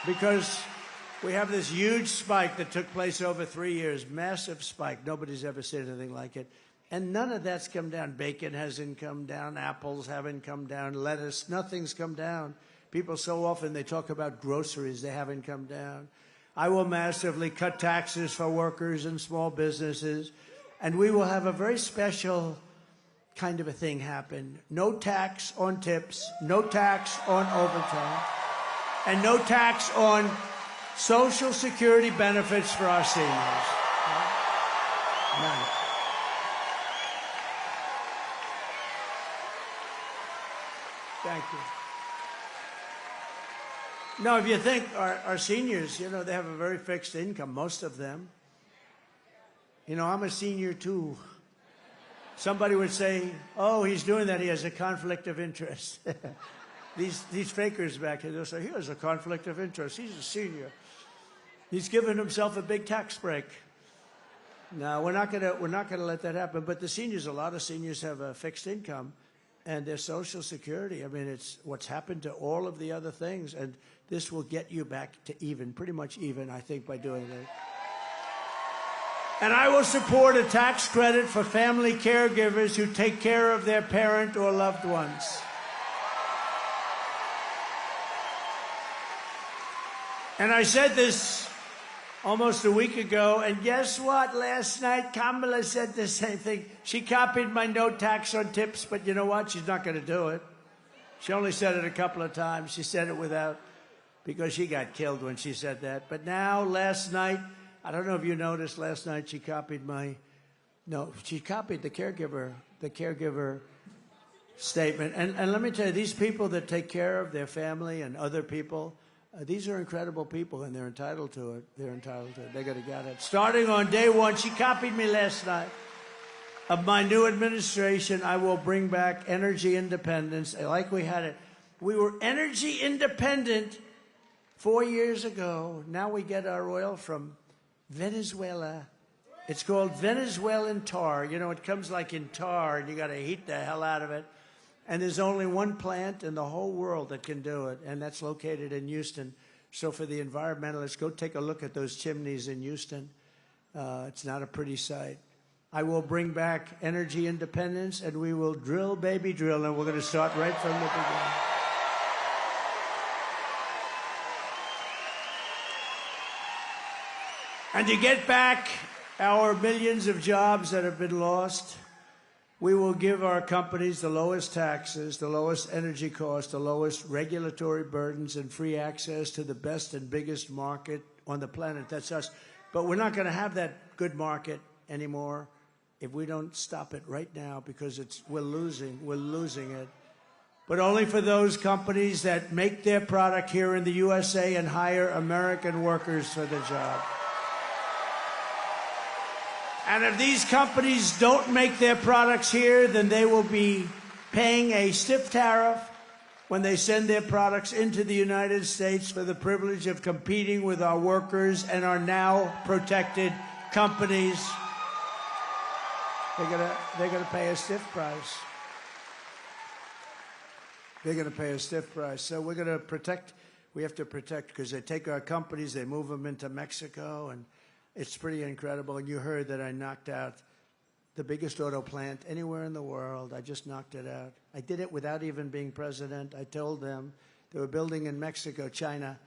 A: Because we have this huge spike that took place over 3 years, massive spike. Nobody's ever seen anything like it. And none of that's come down. Bacon hasn't come down. Apples haven't come down. Lettuce, nothing's come down. People so often, they talk about groceries. They haven't come down. I will massively cut taxes for workers and small businesses. And we will have a very special kind of a thing happen. No tax on tips, no tax on overtime, and no tax on Social Security benefits for our seniors. None. Thank you. No, if you think our seniors, you know, they have a very fixed income, most of them. You know, I'm a senior too. Somebody would say, oh, he's doing that, he has a conflict of interest. These fakers back here, they'll say, he has a conflict of interest, he's a senior. He's given himself a big tax break. No, we're not gonna let that happen. But the seniors, a lot of seniors have a fixed income, and their Social Security. I mean, it's what's happened to all of the other things, and this will get you back to even, pretty much even, I think, by doing it. And I will support a tax credit for family caregivers who take care of their parent or loved ones. And I said this almost a week ago, and guess what? Last night, Kamala said the same thing. She copied my no tax on tips, but you know what? She's not going to do it. She only said it a couple of times. She said it without, because she got killed when she said that. But now, last night, I don't know if you noticed, last night she copied she copied the caregiver statement. And let me tell you, these people that take care of their family and other people, these are incredible people, and they're entitled to it. They're entitled to it. They're going to get it. Starting on day one, she copied me last night. Of my new administration, I will bring back energy independence, like we had it. We were energy independent 4 years ago. Now we get our oil from Venezuela. It's called Venezuelan tar. You know, it comes like in tar, and you got to heat the hell out of it. And there's only one plant in the whole world that can do it, and that's located in Houston. So for the environmentalists, go take a look at those chimneys in Houston. It's not a pretty sight. I will bring back energy independence, and we will drill, baby, drill, and we're going to start right from the beginning. And to get back our millions of jobs that have been lost, we will give our companies the lowest taxes, the lowest energy costs, the lowest regulatory burdens, and free access to the best and biggest market on the planet. That's us. But we're not going to have that good market anymore if we don't stop it right now, because we're losing it. But only for those companies that make their product here in the USA and hire American workers for the job. And if these companies don't make their products here, then they will be paying a stiff tariff when they send their products into the United States for the privilege of competing with our workers and our now protected companies. They're gonna pay a stiff price. They're gonna pay a stiff price. So we're gonna protect. We have to protect, because they take our companies, they move them into Mexico, and it's pretty incredible. And you heard that I knocked out the biggest auto plant anywhere in the world. I just knocked it out. I did it without even being president. I told them they were building in Mexico, China,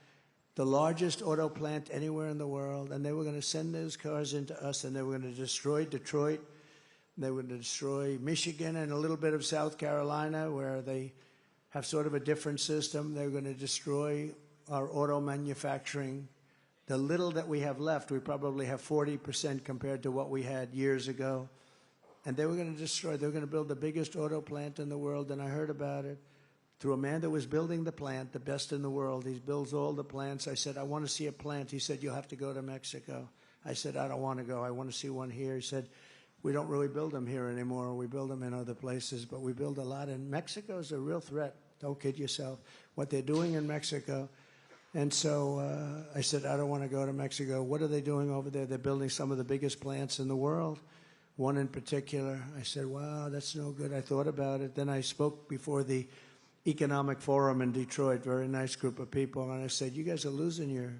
A: the largest auto plant anywhere in the world, and they were going to send those cars into us, and they were going to destroy Detroit, and they were going to destroy Michigan and a little bit of South Carolina, where they have sort of a different system. They were going to destroy our auto manufacturing. The little that we have left, we probably have 40% compared to what we had years ago. And they were going to destroy, they were going to build the biggest auto plant in the world, and I heard about it through a man that was building the plant, the best in the world. He builds all the plants. I said, I want to see a plant. He said, you'll have to go to Mexico. I said, I don't want to go. I want to see one here. He said, we don't really build them here anymore. We build them in other places, but we build a lot. And Mexico is a real threat. Don't kid yourself. What they're doing in Mexico. And so I said, I don't want to go to Mexico. What are they doing over there? They're building some of the biggest plants in the world, one in particular. I said, wow, that's no good. I thought about it. Then I spoke before the Economic Forum in Detroit, very nice group of people. And I said, you guys are losing your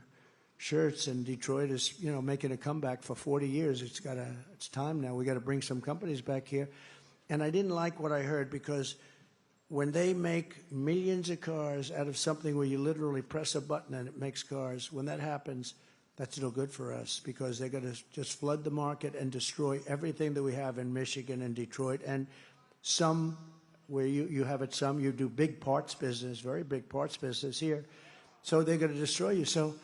A: shirts, and Detroit is, you know, making a comeback for 40 years. It's time now. We got to bring some companies back here. And I didn't like what I heard, because when they make millions of cars out of something where you literally press a button and it makes cars, when that happens, that's no good for us, because they're going to just flood the market and destroy everything that we have in Michigan and Detroit. And some, where you have it, some, you do big parts business, very big parts business here. So they're going to destroy you. So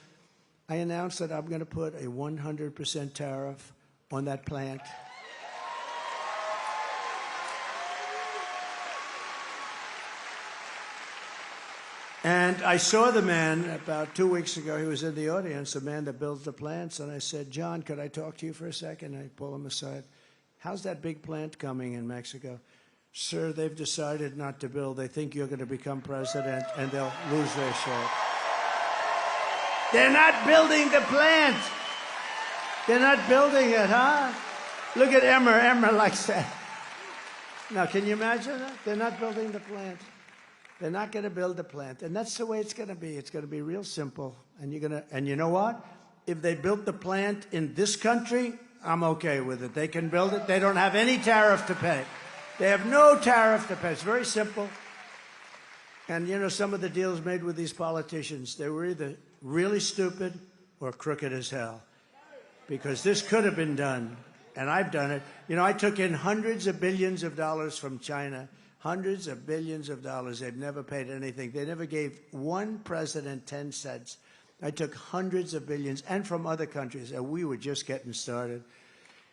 A: I announced that I'm going to put a 100% tariff on that plant. And I saw the man about 2 weeks ago. He was in the audience, the man that builds the plants. And I said, John, could I talk to you for a second? I pull him aside. How's that big plant coming in Mexico? Sir, they've decided not to build. They think you're going to become president, and they'll lose their share. They're not building the plant. They're not building it, huh? Look at Emmer. Emmer likes that. Now, can you imagine that? They're not building the plant. They're not going to build the plant. And that's the way it's going to be. It's going to be real simple. And you know what? If they built the plant in this country, I'm okay with it. They can build it. They don't have any tariff to pay. They have no tariff to pay. It's very simple. And, you know, some of the deals made with these politicians, they were either really stupid or crooked as hell. Because this could have been done, and I've done it. You know, I took in hundreds of billions of dollars from China, hundreds of billions of dollars. They've never paid anything. They never gave one president 10 cents. I took hundreds of billions, and from other countries, and we were just getting started.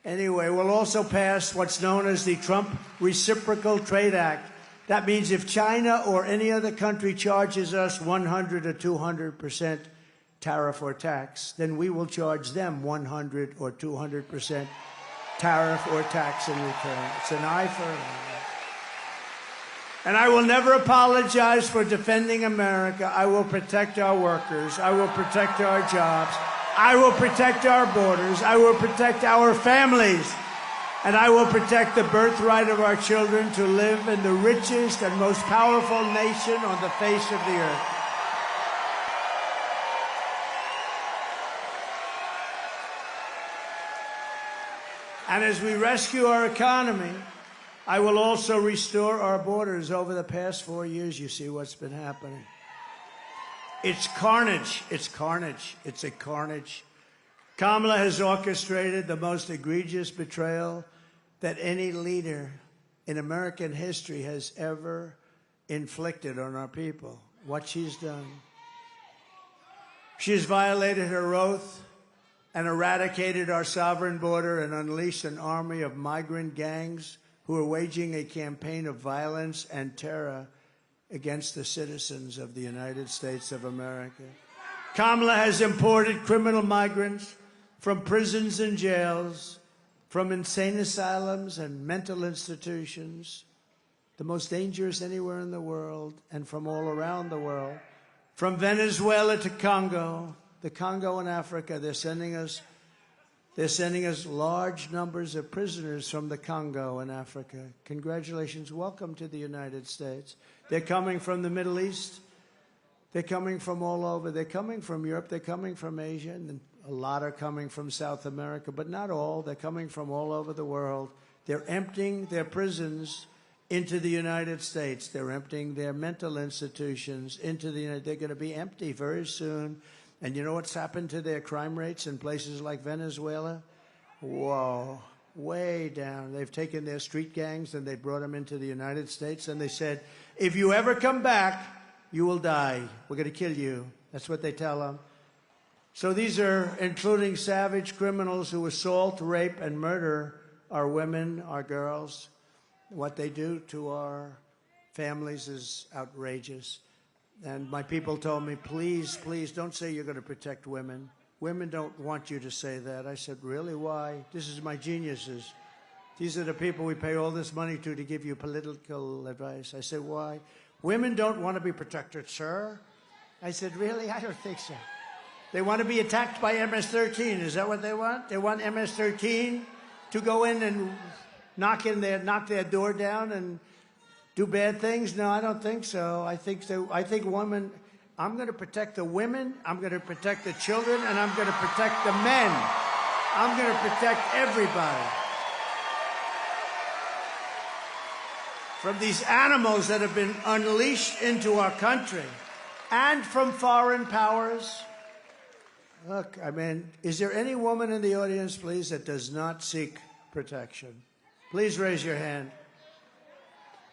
A: Anyway, we'll also pass what's known as the Trump Reciprocal Trade Act. That means if China or any other country charges us 100 or 200% tariff or tax, then we will charge them 100 or 200% tariff or tax in return. It's an eye for an eye. And I will never apologize for defending America. I will protect our workers. I will protect our jobs. I will protect our borders. I will protect our families. And I will protect the birthright of our children to live in the richest and most powerful nation on the face of the earth. And as we rescue our economy, I will also restore our borders. Over the past 4 years, you see what's been happening. It's carnage. It's carnage. It's a carnage. Kamala has orchestrated the most egregious betrayal that any leader in American history has ever inflicted on our people. What she's done. She has violated her oath and eradicated our sovereign border and unleashed an army of migrant gangs who are waging a campaign of violence and terror against the citizens of the United States of America. Kamala has imported criminal migrants from prisons and jails, from insane asylums and mental institutions, the most dangerous anywhere in the world, and from all around the world. From Venezuela to Congo, the Congo in Africa, they're sending us large numbers of prisoners from the Congo in Africa. Congratulations. Welcome to the United States. They're coming from the Middle East. They're coming from all over. They're coming from Europe. They're coming from Asia. And a lot are coming from South America, but not all. They're coming from all over the world. They're emptying their prisons into the United States. They're emptying their mental institutions into the United States. They're going to be empty very soon. And you know what's happened to their crime rates in places like Venezuela? Whoa, way down. They've taken their street gangs and they brought them into the United States and they said, if you ever come back, you will die. We're going to kill you. That's what they tell them. So these are including savage criminals who assault, rape, and murder our women, our girls. What they do to our families is outrageous. And my people told me, please, please, don't say you're going to protect women. Women don't want you to say that. I said, really? Why? This is my geniuses. These are the people we pay all this money to give you political advice. I said, why? Women don't want to be protected, sir. I said, really? I don't think so. They want to be attacked by MS-13. Is that what they want? They want MS-13 to go in and knock their door down and do bad things? No, I don't think so. I think women, I'm going to protect the women, I'm going to protect the children, and I'm going to protect the men. I'm going to protect everybody. From these animals that have been unleashed into our country and from foreign powers. Look, I mean, is there any woman in the audience, please, that does not seek protection? Please raise your hand.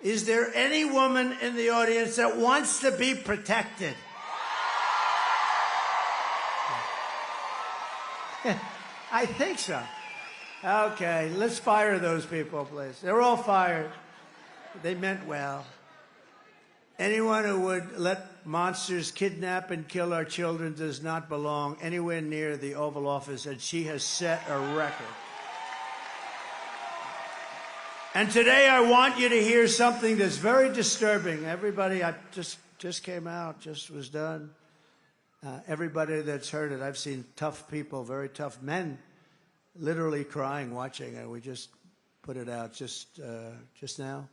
A: Is there any woman in the audience that wants to be protected? I think so. Okay, let's fire those people, please. They're all fired. They meant well. Anyone who would let monsters kidnap and kill our children does not belong anywhere near the Oval Office, and she has set a record. And today I want you to hear something that's very disturbing. Everybody, I just came out, just was done. Everybody that's heard it, I've seen tough people, very tough men, literally crying, watching it. We just put it out just now.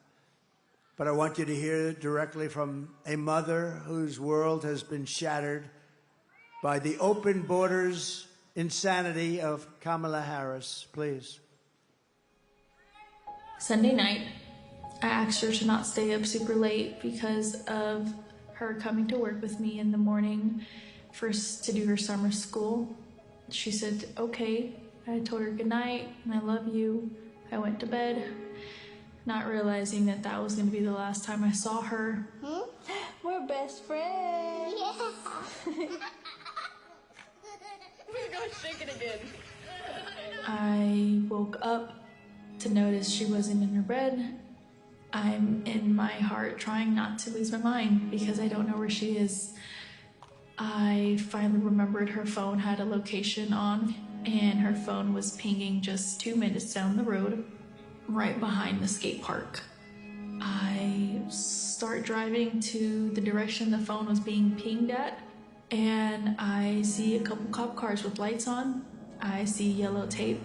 A: But I want you to hear it directly from a mother whose world has been shattered by the open borders insanity of Kamala Harris. Please.
C: Sunday night, I asked her to not stay up super late because of her coming to work with me in the morning first to do her summer school. She said, okay. I told her good night and I love you. I went to bed, not realizing that that was going to be the last time I saw her.
D: We're best friends.
B: Yeah. We're going to shake it again.
C: I woke up to notice she wasn't in her bed. I'm in my heart trying not to lose my mind because I don't know where she is. I finally remembered her phone had a location on, and her phone was pinging just 2 minutes down the road, right behind the skate park. I start driving to the direction the phone was being pinged at, and I see a couple cop cars with lights on. I see yellow tape,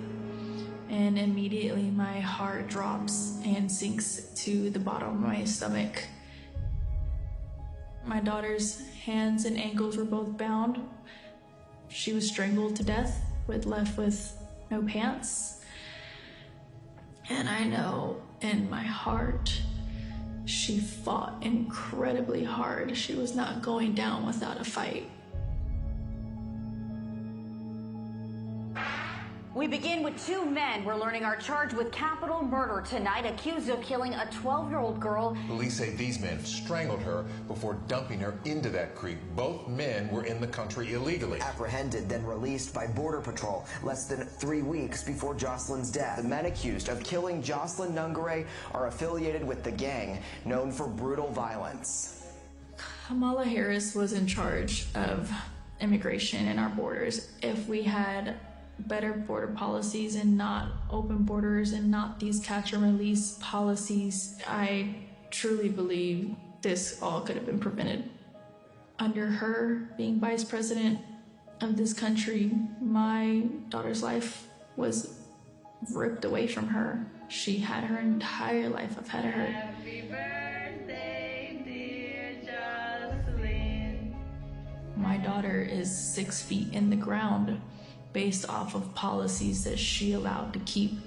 C: and immediately my heart drops and sinks to the bottom of my stomach. My daughter's hands and ankles were both bound. She was strangled to death, left with no pants. And I know in my heart, she fought incredibly hard. She was not going down without a fight.
E: We begin with 2 men we're learning are charged with capital murder tonight, accused of killing a 12-year-old girl.
F: Police say these men strangled her before dumping her into that creek. Both men were in the country illegally.
G: Apprehended, then released by Border Patrol less than 3 weeks before Jocelyn's death. The men accused of killing Jocelyn Nungare are affiliated with the gang known for brutal violence.
C: Kamala Harris was in charge of immigration and our borders. If we had better border policies and not open borders and not these catch and release policies, I truly believe this all could have been prevented. Under her being vice president of this country, my daughter's life was ripped away from her. She had her entire life ahead of her.
D: Happy birthday, dear Jocelyn.
C: My daughter is 6 feet in the ground based off of policies that she allowed to keep.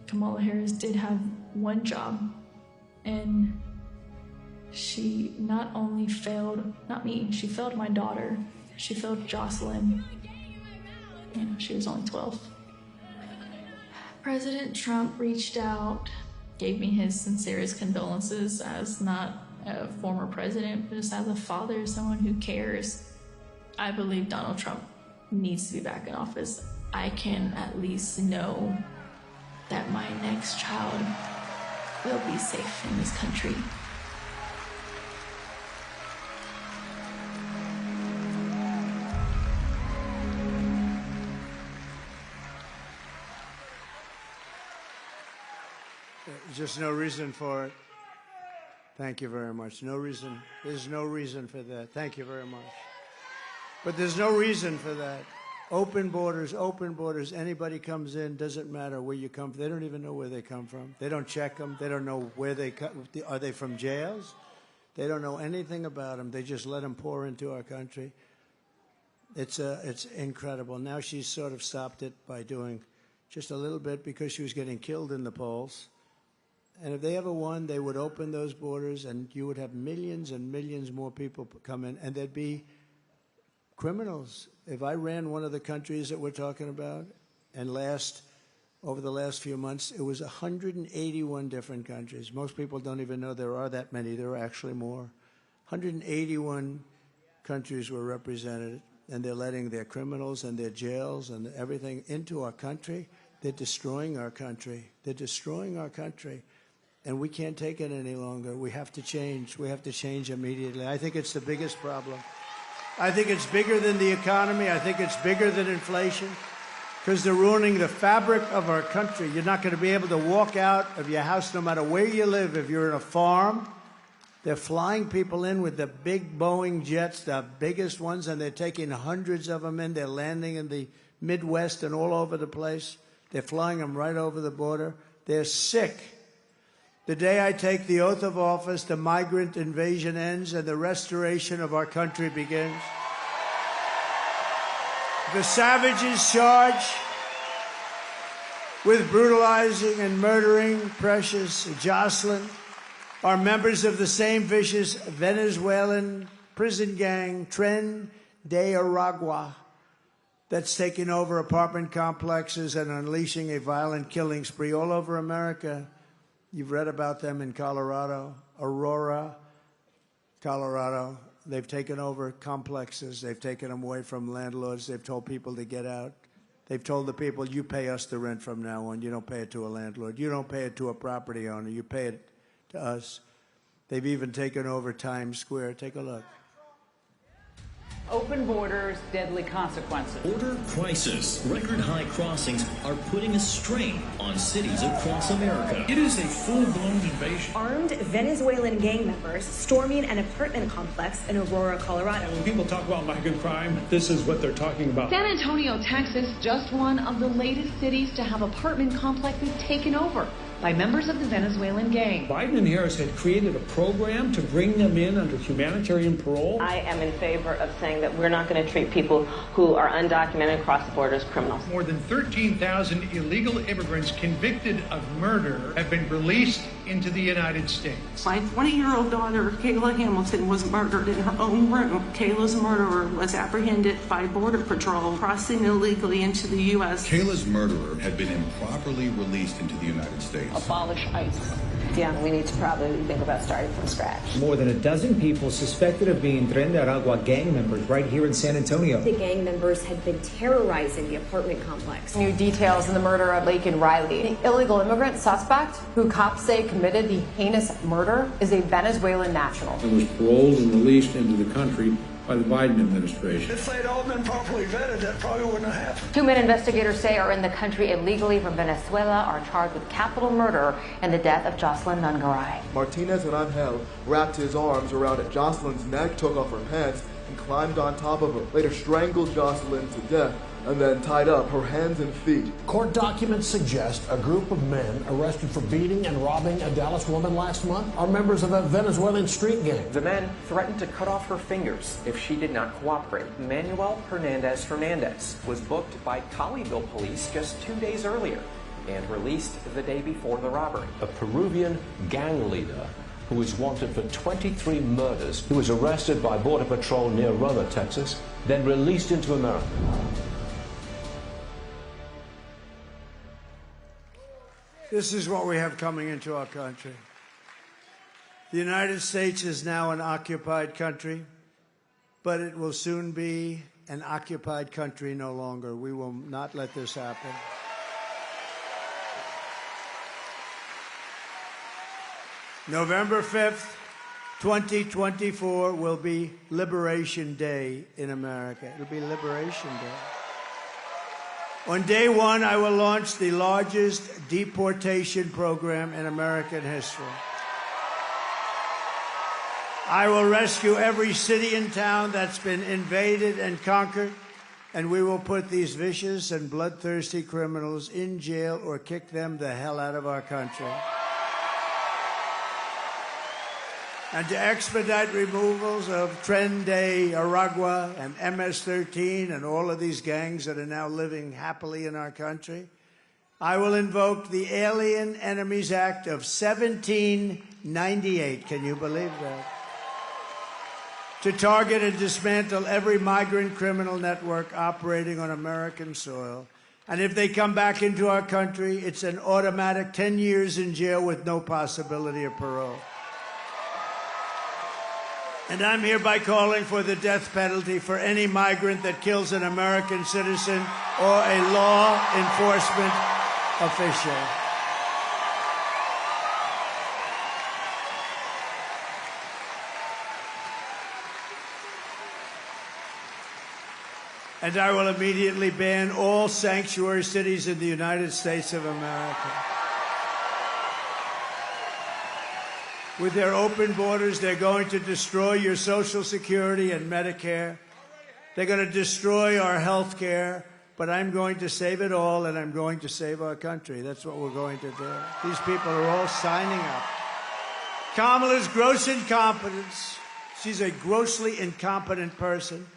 C: Kamala Harris did have one job, and she not only failed, not me, she failed my daughter. She failed Jocelyn. You know, she was only 12. President Trump reached out, gave me his sincerest condolences as not a former president, but just as a father, someone who cares. I believe Donald Trump needs to be back in office. I can at least know that my next child will be safe in this country.
A: There's just no reason for it. Thank you very much. No reason. There's no reason for that. Thank you very much. But there's no reason for that. Open borders, anybody comes in, doesn't matter where you come from. They don't even know where they come from. They don't check them. They don't know where they come. Are they from jails? They don't know anything about them. They just let them pour into our country. It's incredible. Now she's sort of stopped it by doing just a little bit because she was getting killed in the polls. And if they ever won, they would open those borders and you would have millions and millions more people come in, and there'd be criminals. If I ran one of the countries that we're talking about, and over the last few months, it was 181 different countries. Most people don't even know there are that many. There are actually more. 181 countries were represented, and they're letting their criminals and their jails and everything into our country. They're destroying our country. They're destroying our country. and we can't take it any longer. We have to change. We have to change immediately. I think it's the biggest problem. I think it's bigger than the economy. I think it's bigger than inflation, because they're ruining the fabric of our country. You're not going to be able to walk out of your house no matter where you live. If you're in a farm, they're flying people in with the big Boeing jets, the biggest ones, and they're taking hundreds of them in. They're landing in the Midwest and all over the place. They're flying them right over the border. They're sick. The day I take the oath of office, the migrant invasion ends and the restoration of our country begins. The savages charge with brutalizing and murdering precious Jocelyn are members of the same vicious Venezuelan prison gang, Tren de Aragua, that's taking over apartment complexes and unleashing a violent killing spree all over America. You've read about them in Colorado, Aurora, Colorado. They've taken over complexes. They've taken them away from landlords. They've told people to get out. They've told the people, you pay us the rent from now on. You don't pay it to a landlord. You don't pay it to a property owner. You pay it to us. They've even taken over Times Square. Take a look.
H: Open borders, deadly consequences.
I: Border crisis. Record high crossings are putting a strain on cities across America.
J: It is a full-blown invasion.
K: Armed Venezuelan gang members storming an apartment complex in Aurora, Colorado.
J: When people talk about MAGA crime, this is what they're talking about.
L: San Antonio, Texas, just one of the latest cities to have apartment complexes taken over by members of the Venezuelan gang.
J: Biden and Harris had created a program to bring them in under humanitarian parole.
B: I am in favor of saying that we're not going to treat people who are undocumented across the border as criminals.
M: More than 13,000 illegal immigrants convicted of murder have been released into the United States.
N: My 20-year-old daughter, Kayla Hamilton, was murdered in her own room. Kayla's murderer was apprehended by Border Patrol crossing illegally into the U.S.
O: Kayla's murderer had been improperly released into the United States.
H: Abolish ICE.
B: Yeah, we need to probably think about starting from scratch.
P: More than a dozen people suspected of being Tren de Aragua gang members right here in San Antonio.
K: The gang members had been terrorizing the apartment complex.
Q: New details in the murder of Laken Riley. The illegal immigrant suspect, who cops say committed the heinous murder, is a Venezuelan national.
R: He was paroled and released into the country by the Biden administration.
S: If they'd all been properly vetted, that probably wouldn't have happened.
E: 2 men investigators say are in the country illegally from Venezuela are charged with capital murder and the death of Jocelyn Nungaray.
T: Martinez and Angel wrapped his arms around Jocelyn's neck, took off her pants, and climbed on top of her. Later strangled Jocelyn to death and then tied up her hands and feet.
U: Court documents suggest a group of men arrested for beating and robbing a Dallas woman last month are members of a Venezuelan street gang.
V: The men threatened to cut off her fingers if she did not cooperate. Manuel Hernandez was booked by Colleyville police just 2 days earlier and released the day before the robbery.
W: A Peruvian gang leader who is wanted for 23 murders, who was arrested by Border Patrol near Roma, Texas, then released into America.
A: This is what we have coming into our country. The United States is now an occupied country, but it will soon be an occupied country no longer. We will not let this happen. November 5th, 2024 will be Liberation Day in America. It'll be Liberation Day. On day one, I will launch the largest deportation program in American history. I will rescue every city and town that's been invaded and conquered, and we will put these vicious and bloodthirsty criminals in jail or kick them the hell out of our country. And to expedite removals of Tren de Aragua and MS-13 and all of these gangs that are now living happily in our country, I will invoke the Alien Enemies Act of 1798. Can you believe that? To target and dismantle every migrant criminal network operating on American soil. And if they come back into our country, it's an automatic 10 years in jail with no possibility of parole. And I'm hereby calling for the death penalty for any migrant that kills an American citizen or a law enforcement official. And I will immediately ban all sanctuary cities in the United States of America. With their open borders, they're going to destroy your Social Security and Medicare. They're going to destroy our health care. But I'm going to save it all, and I'm going to save our country. That's what we're going to do. These people are all signing up. Kamala's gross incompetence, she's a grossly incompetent person,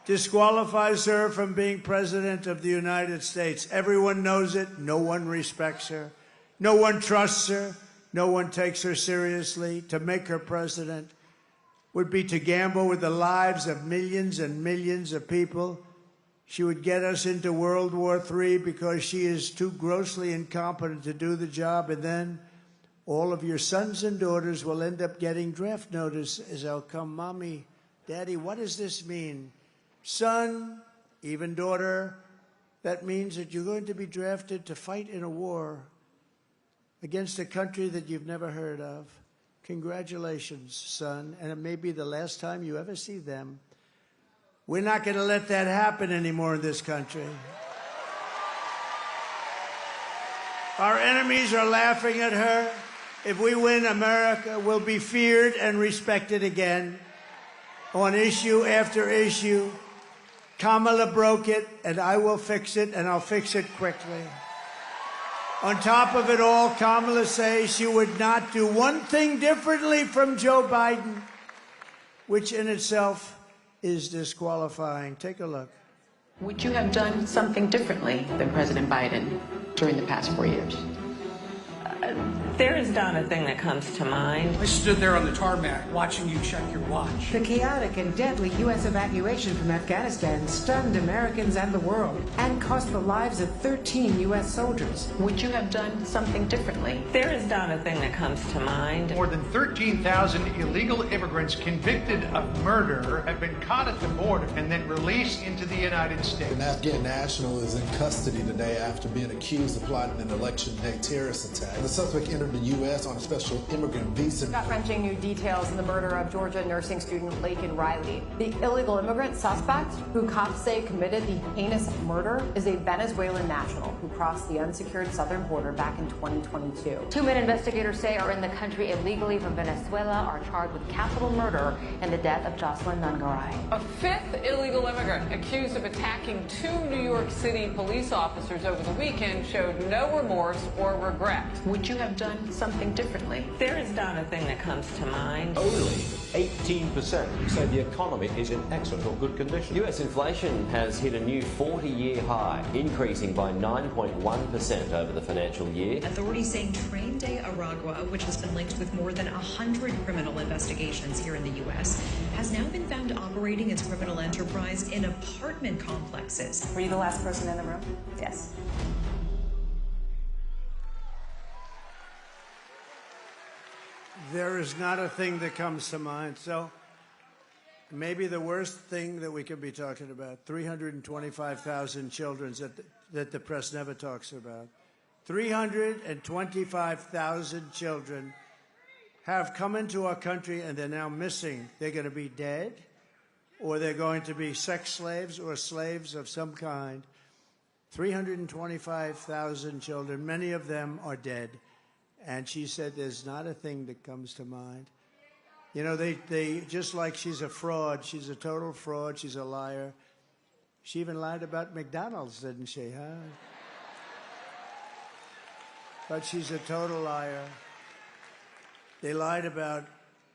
A: disqualifies her from being president of the United States. Everyone knows it. No one respects her. No one trusts her. No one takes her seriously. To make her president would be to gamble with the lives of millions and millions of people. She would get us into World War III because she is too grossly incompetent to do the job, and then all of your sons and daughters will end up getting draft notices. They'll come, Mommy, Daddy, what does this mean? Son, even daughter, that means that you're going to be drafted to fight in a war against a country that you've never heard of. Congratulations, son, and it may be the last time you ever see them. We're not going to let that happen anymore in this country. Our enemies are laughing at her. If we win, America will be feared and respected again on issue after issue. Kamala broke it, and I will fix it, and I'll fix it quickly. On top of it all, Kamala says she would not do one thing differently from Joe Biden, which in itself is disqualifying. Take a look.
H: Would you have done something differently than President Biden during the past 4 years?
B: There is not a thing that comes to mind.
D: I stood there on the tarmac watching you check your watch.
F: The chaotic and deadly U.S. evacuation from Afghanistan stunned Americans and the world and cost the lives of 13 U.S. soldiers.
H: Would you have done something differently?
B: There is not a thing that comes to mind.
M: More than 13,000 illegal immigrants convicted of murder have been caught at the border and then released into the United States.
G: An Afghan national is in custody today after being accused of plotting an election day terrorist attack. The suspect entered the U.S. on a special immigrant visa.
Q: Gut-wrenching new details in the murder of Georgia nursing student Laken Riley. The illegal immigrant suspect, who cops say committed the heinous murder, is a Venezuelan national who crossed the unsecured southern border back in 2022.
E: 2 men investigators say are in the country illegally from Venezuela are charged with capital murder and the death of Jocelyn Nungaray.
H: A fifth illegal immigrant accused of attacking 2 New York City police officers over the weekend showed no remorse or regret. Would you have done something differently?
B: There is not a thing that comes to mind.
W: Only 18% say the economy is in excellent or good condition. US inflation has hit a new 40-year high, increasing by 9.1% over the financial year.
X: Authorities saying Train Day Aragua, which has been linked with more than 100 criminal investigations here in the U.S., has now been found operating its criminal enterprise in apartment complexes.
K: Were you the last person in the room? Yes.
A: There is not a thing that comes to mind. So maybe the worst thing that we could be talking about, 325,000 children that the press never talks about. 325,000 children have come into our country and they're now missing. They're going to be dead, or they're going to be sex slaves or slaves of some kind. 325,000 children, many of them are dead. And she said there's not a thing that comes to mind. You know, they just like she's a fraud. She's a total fraud. She's a liar. She even lied about McDonald's, didn't she, huh? But she's a total liar. They lied about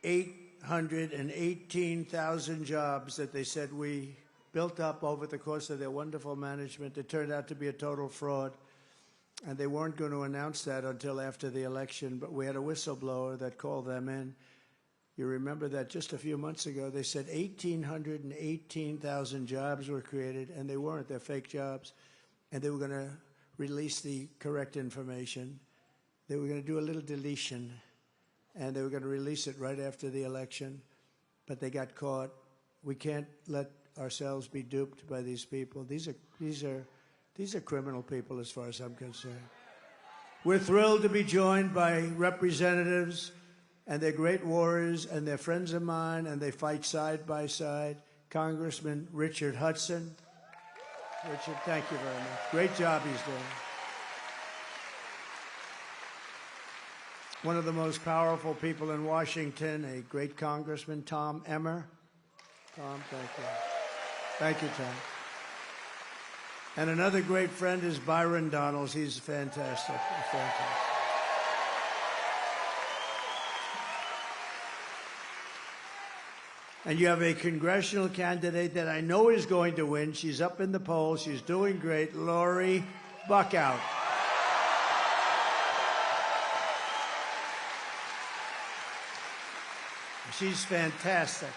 A: 818,000 jobs that they said we built up over the course of their wonderful management. It turned out to be a total fraud. And they weren't going to announce that until after the election, but we had a whistleblower that called them in. You remember that just a few months ago, they said 1,818,000 jobs were created, and they weren't. They're fake jobs. And they were going to release the correct information. They were going to do a little deletion, and they were going to release it right after the election, but they got caught. We can't let ourselves be duped by these people. These are criminal people as far as I'm concerned. We're thrilled to be joined by representatives, and they're great warriors, and they're friends of mine, and they fight side by side. Congressman Richard Hudson. Richard, thank you very much. Great job he's doing. One of the most powerful people in Washington, a great congressman, Tom Emmer. Tom, thank you. Thank you, Tom. And another great friend is Byron Donalds. He's fantastic. He's fantastic. And you have a congressional candidate that I know is going to win. She's up in the polls. She's doing great. Lori Buckout. She's fantastic.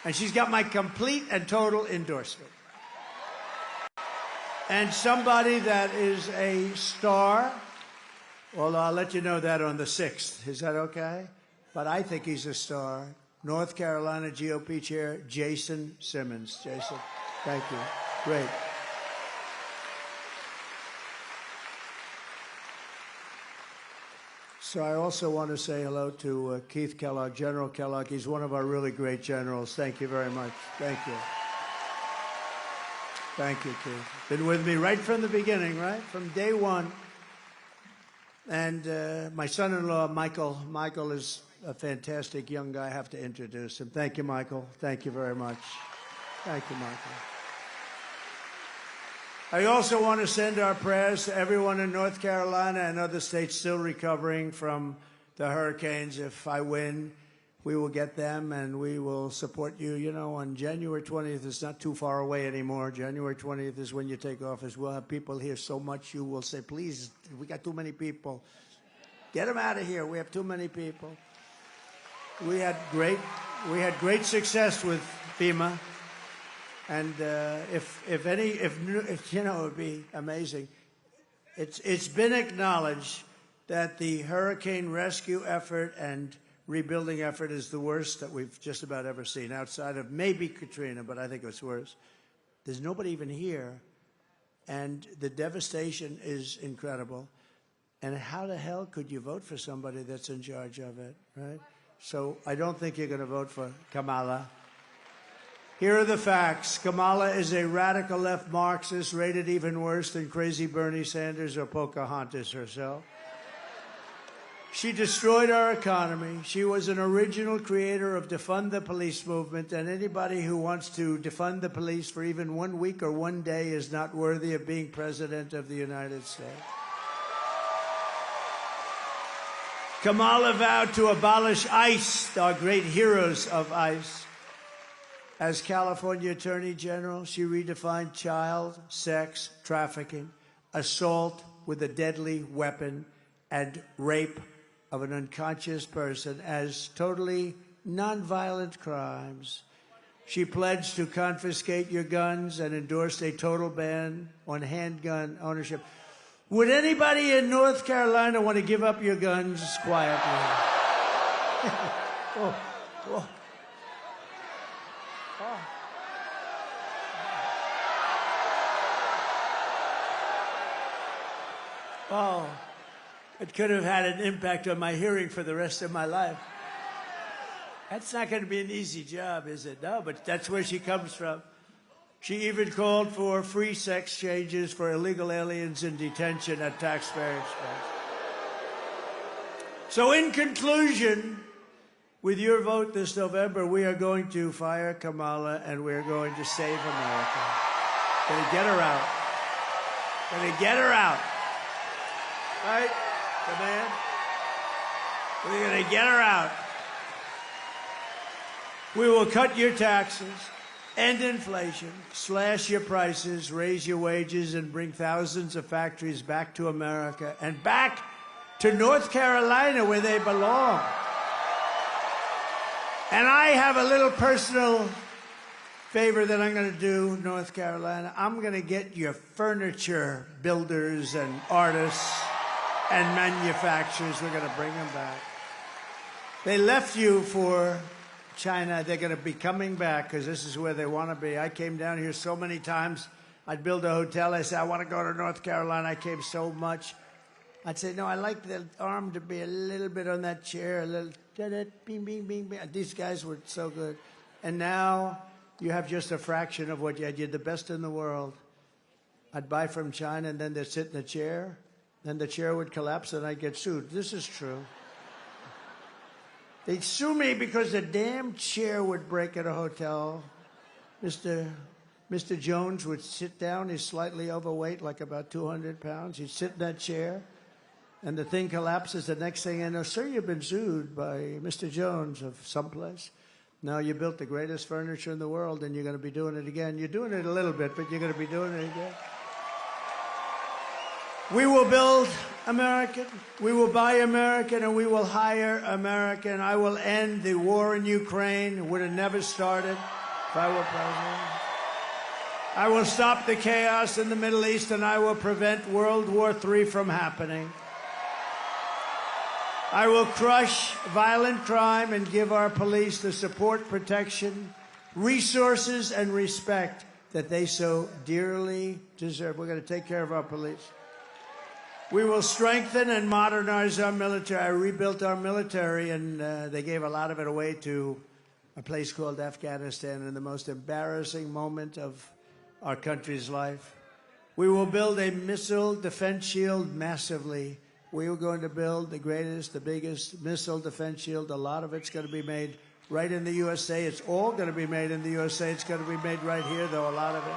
A: And she's got my complete and total endorsement. And somebody that is a star, well, I'll let you know that on the 6th. Is that okay? But I think he's a star. North Carolina GOP Chair Jason Simmons. Jason, thank you. Great. So I also want to say hello to Keith Kellogg, General Kellogg. He's one of our really great generals. Thank you very much. Thank you. Thank you, Keith. Been with me right from the beginning, right? From day one. And my son-in-law, Michael. Michael is a fantastic young guy. I have to introduce him. Thank you, Michael. Thank you very much. Thank you, Michael. I also want to send our prayers to everyone in North Carolina and other states still recovering from the hurricanes. If I win, we will get them and we will support you. You know, on January 20th, it's not too far away anymore. January 20th is when you take office. We'll have people here so much you will say, please, we got too many people. Get them out of here. We have too many people. We had great success with FEMA. And if you know, it would be amazing. It's been acknowledged that the hurricane rescue effort and rebuilding effort is the worst that we've just about ever seen, outside of maybe Katrina, but I think it's worse. There's nobody even here, and the devastation is incredible. And how the hell could you vote for somebody that's in charge of it, right? So I don't think you're going to vote for Kamala. Here are the facts. Kamala is a radical left Marxist, rated even worse than crazy Bernie Sanders or Pocahontas herself. She destroyed our economy. She was an original creator of defund the police movement, and anybody who wants to defund the police for even 1 week or 1 day is not worthy of being president of the United States. Kamala vowed to abolish ICE, our great heroes of ICE. As California Attorney General, she redefined child sex trafficking, assault with a deadly weapon, and rape of an unconscious person as totally nonviolent crimes. She pledged to confiscate your guns and endorsed a total ban on handgun ownership. Would anybody in North Carolina want to give up your guns quietly? Oh, oh. Oh, it could have had an impact on my hearing for the rest of my life. That's not going to be an easy job, is it? No, but that's where she comes from. She even called for free sex changes for illegal aliens in detention at taxpayer expense. So in conclusion, with your vote this November, we are going to fire Kamala and we're going to save America. Going to get her out. Going to get her out. Right? The man? We're going to get her out. We will cut your taxes, end inflation, slash your prices, raise your wages, and bring thousands of factories back to America and back to North Carolina where they belong. And I have a little personal favor that I'm going to do, North Carolina. I'm going to get your furniture builders and artists and manufacturers. We're going to bring them back. They left you for China. They're going to be coming back because this is where they want to be. I came down here so many times. I'd build a hotel. I said, I want to go to North Carolina. I came so much. I'd say, no, I like the arm to be a little bit on that chair, a little bing, bing, bing, bing. These guys were so good. And now you have just a fraction of what you had. You're the best in the world. I'd buy from China, and then they'd sit in a chair. Then the chair would collapse, and I'd get sued. This is true. They'd sue me because the damn chair would break at a hotel. Mr. Jones would sit down. He's slightly overweight, like about 200 pounds. He'd sit in that chair, and the thing collapses. The next thing I know, sir, you've been sued by Mr. Jones of someplace. No, you built the greatest furniture in the world, and you're going to be doing it again. You're doing it a little bit, but you're going to be doing it again. We will build American, we will buy American, and we will hire American. I will end the war in Ukraine. It would have never started if I were president. I will stop the chaos in the Middle East, and I will prevent World War III from happening. I will crush violent crime and give our police the support, protection, resources, and respect that they so dearly deserve. We're going to take care of our police. We will strengthen and modernize our military. I rebuilt our military, and they gave a lot of it away to a place called Afghanistan in the most embarrassing moment of our country's life. We will build a missile defense shield massively. We are going to build the greatest, the biggest missile defense shield. A lot of it's going to be made right in the USA. It's all going to be made in the USA. It's going to be made right here, though, a lot of it.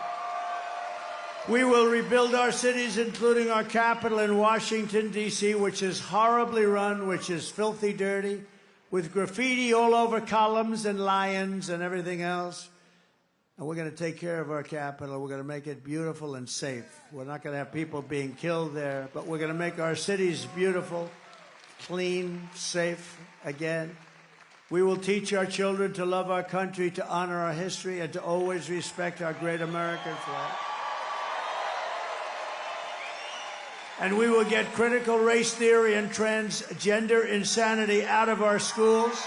A: We will rebuild our cities, including our capital in Washington, D.C., which is horribly run, which is filthy dirty, with graffiti all over columns and lions and everything else. And we're going to take care of our capital. We're going to make it beautiful and safe. We're not going to have people being killed there, but we're going to make our cities beautiful, clean, safe again. We will teach our children to love our country, to honor our history, and to always respect our great American flag. And we will get critical race theory and transgender insanity out of our schools.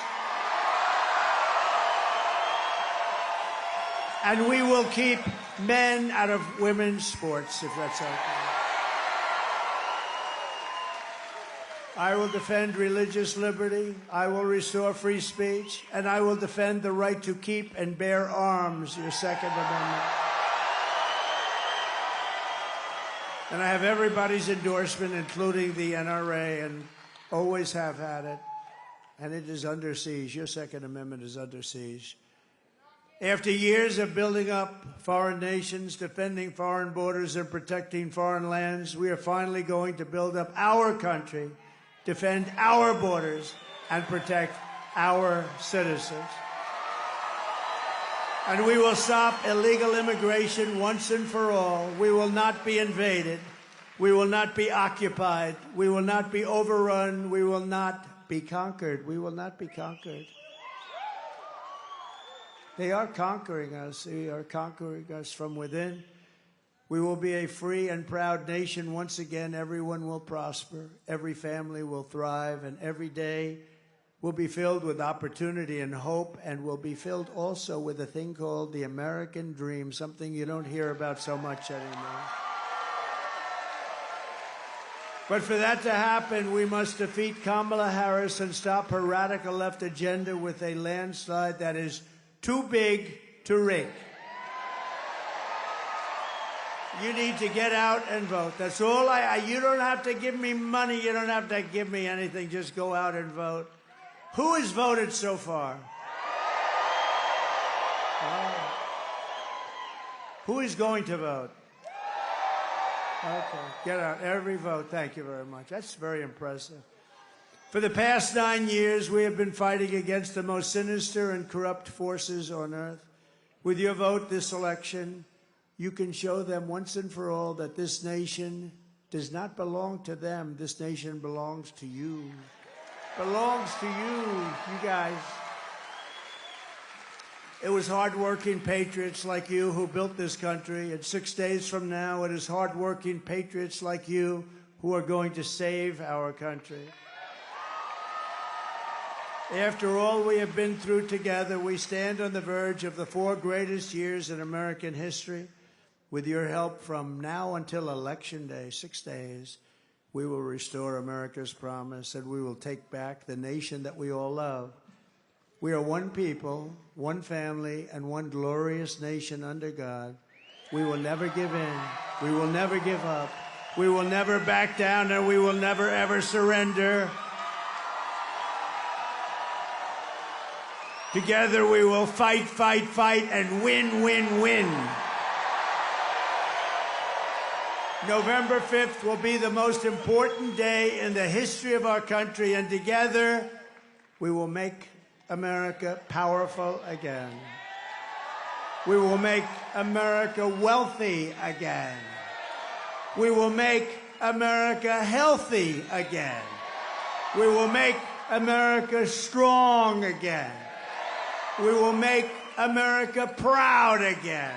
A: And we will keep men out of women's sports, if that's okay. I will defend religious liberty. I will restore free speech. And I will defend the right to keep and bear arms, your Second Amendment. And I have everybody's endorsement, including the NRA, and always have had it. And it is under siege. Your Second Amendment is under siege. After years of building up foreign nations, defending foreign borders, and protecting foreign lands, we are finally going to build up our country, defend our borders, and protect our citizens. And we will stop illegal immigration once and for all. We will not be invaded. We will not be occupied. We will not be overrun. We will not be conquered. We will not be conquered. They are conquering us. They are conquering us from within. We will be a free and proud nation once again. Everyone will prosper. Every family will thrive. And every day will be filled with opportunity and hope, and will be filled also with a thing called the American dream, something you don't hear about so much anymore. But for that to happen, we must defeat Kamala Harris and stop her radical left agenda with a landslide that is too big to rig. You need to get out and vote. That's all you don't have to give me money. You don't have to give me anything. Just go out and vote. Who has voted so far? Oh. Who is going to vote? Okay, get out. Every vote. Thank you very much. That's very impressive. For the past 9 years, we have been fighting against the most sinister and corrupt forces on earth. With your vote this election, you can show them once and for all that this nation does not belong to them. This nation belongs to you. Belongs to you guys. It was hard-working patriots like you who built this country. And 6 days from now, it is hard-working patriots like you who are going to save our country. After all we have been through together, we stand on the verge of the 4 greatest years in American history. With your help from now until Election Day, 6 days, we will restore America's promise, and we will take back the nation that we all love. We are one people, one family, and one glorious nation under God. We will never give in. We will never give up. We will never back down, and we will never, ever surrender. Together we will fight, fight, fight, and win, win, win. November 5th will be the most important day in the history of our country, and together we will make America powerful again. We will make America wealthy again. We will make America healthy again. We will make America strong again. We will make America proud again.